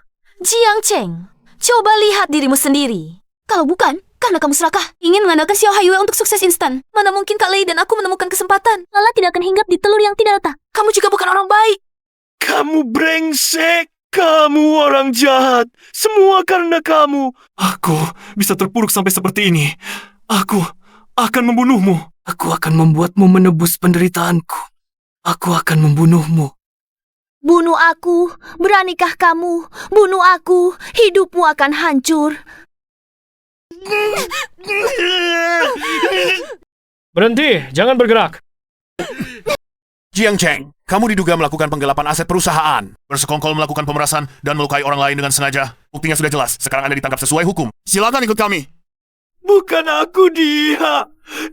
Jiang Cheng, coba lihat dirimu sendiri. Kalau bukan, karena kamu serakah, ingin mengandalkan Xiao Haiyue untuk sukses instan. Mana mungkin Kak Lei dan aku menemukan kesempatan. Lala tidak akan hinggap di telur yang tidak retak. Kamu juga bukan orang baik. Kamu brengsek. Kamu orang jahat. Semua karena kamu. Aku bisa terpuruk sampai seperti ini. Aku akan membunuhmu. Aku akan membuatmu menebus penderitaanku. Aku akan membunuhmu. Bunuh aku. Beranikah kamu? Bunuh aku. Hidupmu akan hancur. Berhenti, jangan bergerak. Jiang Cheng, kamu diduga melakukan penggelapan aset perusahaan, bersekongkol melakukan pemerasan, dan melukai orang lain dengan sengaja. Buktinya sudah jelas, sekarang Anda ditangkap sesuai hukum. Silakan ikut kami. Bukan aku dia.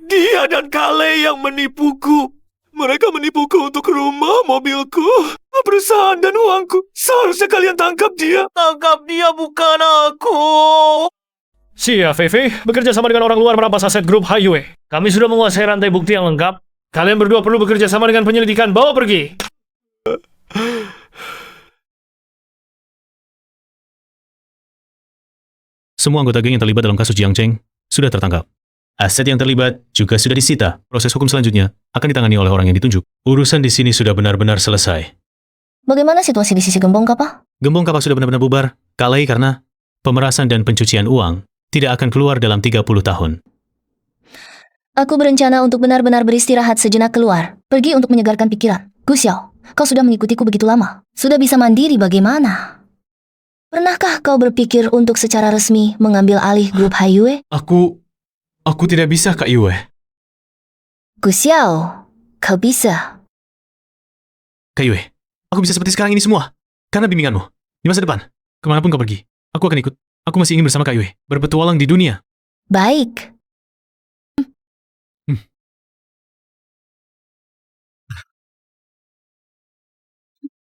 Dia dan Kale yang menipuku. Mereka menipuku untuk rumah, mobilku, perusahaan, dan uangku. Seharusnya kalian tangkap dia. Tangkap dia, bukan aku. Xia Feifei bekerja sama dengan orang luar merampas aset grup Haiyue. Kami sudah menguasai rantai bukti yang lengkap. Kalian berdua perlu bekerja sama dengan penyelidikan. Bawa pergi. Semua anggota geng yang terlibat dalam kasus Jiang Cheng sudah tertangkap. Aset yang terlibat juga sudah disita. Proses hukum selanjutnya akan ditangani oleh orang yang ditunjuk. Urusan di sini sudah benar-benar selesai. Bagaimana situasi di sisi Gembong Kapal? Gembong Kapal sudah benar-benar bubar. Kak Lei karena pemerasan dan pencucian uang tidak akan keluar dalam 30 tahun. Aku berencana untuk benar-benar beristirahat sejenak keluar. Pergi untuk menyegarkan pikiran. Gu Xiao, kau sudah mengikutiku begitu lama. Sudah bisa mandiri bagaimana? Pernahkah kau berpikir untuk secara resmi mengambil alih grup Haiyue? Aku tidak bisa, Kak Yue. Gu Xiao, kau bisa. Kak Yue, aku bisa seperti sekarang ini semua karena bimbinganmu. Di masa depan, kemanapun kau pergi, aku akan ikut. Aku masih ingin bersama Kak Yue, berpetualang di dunia. Baik.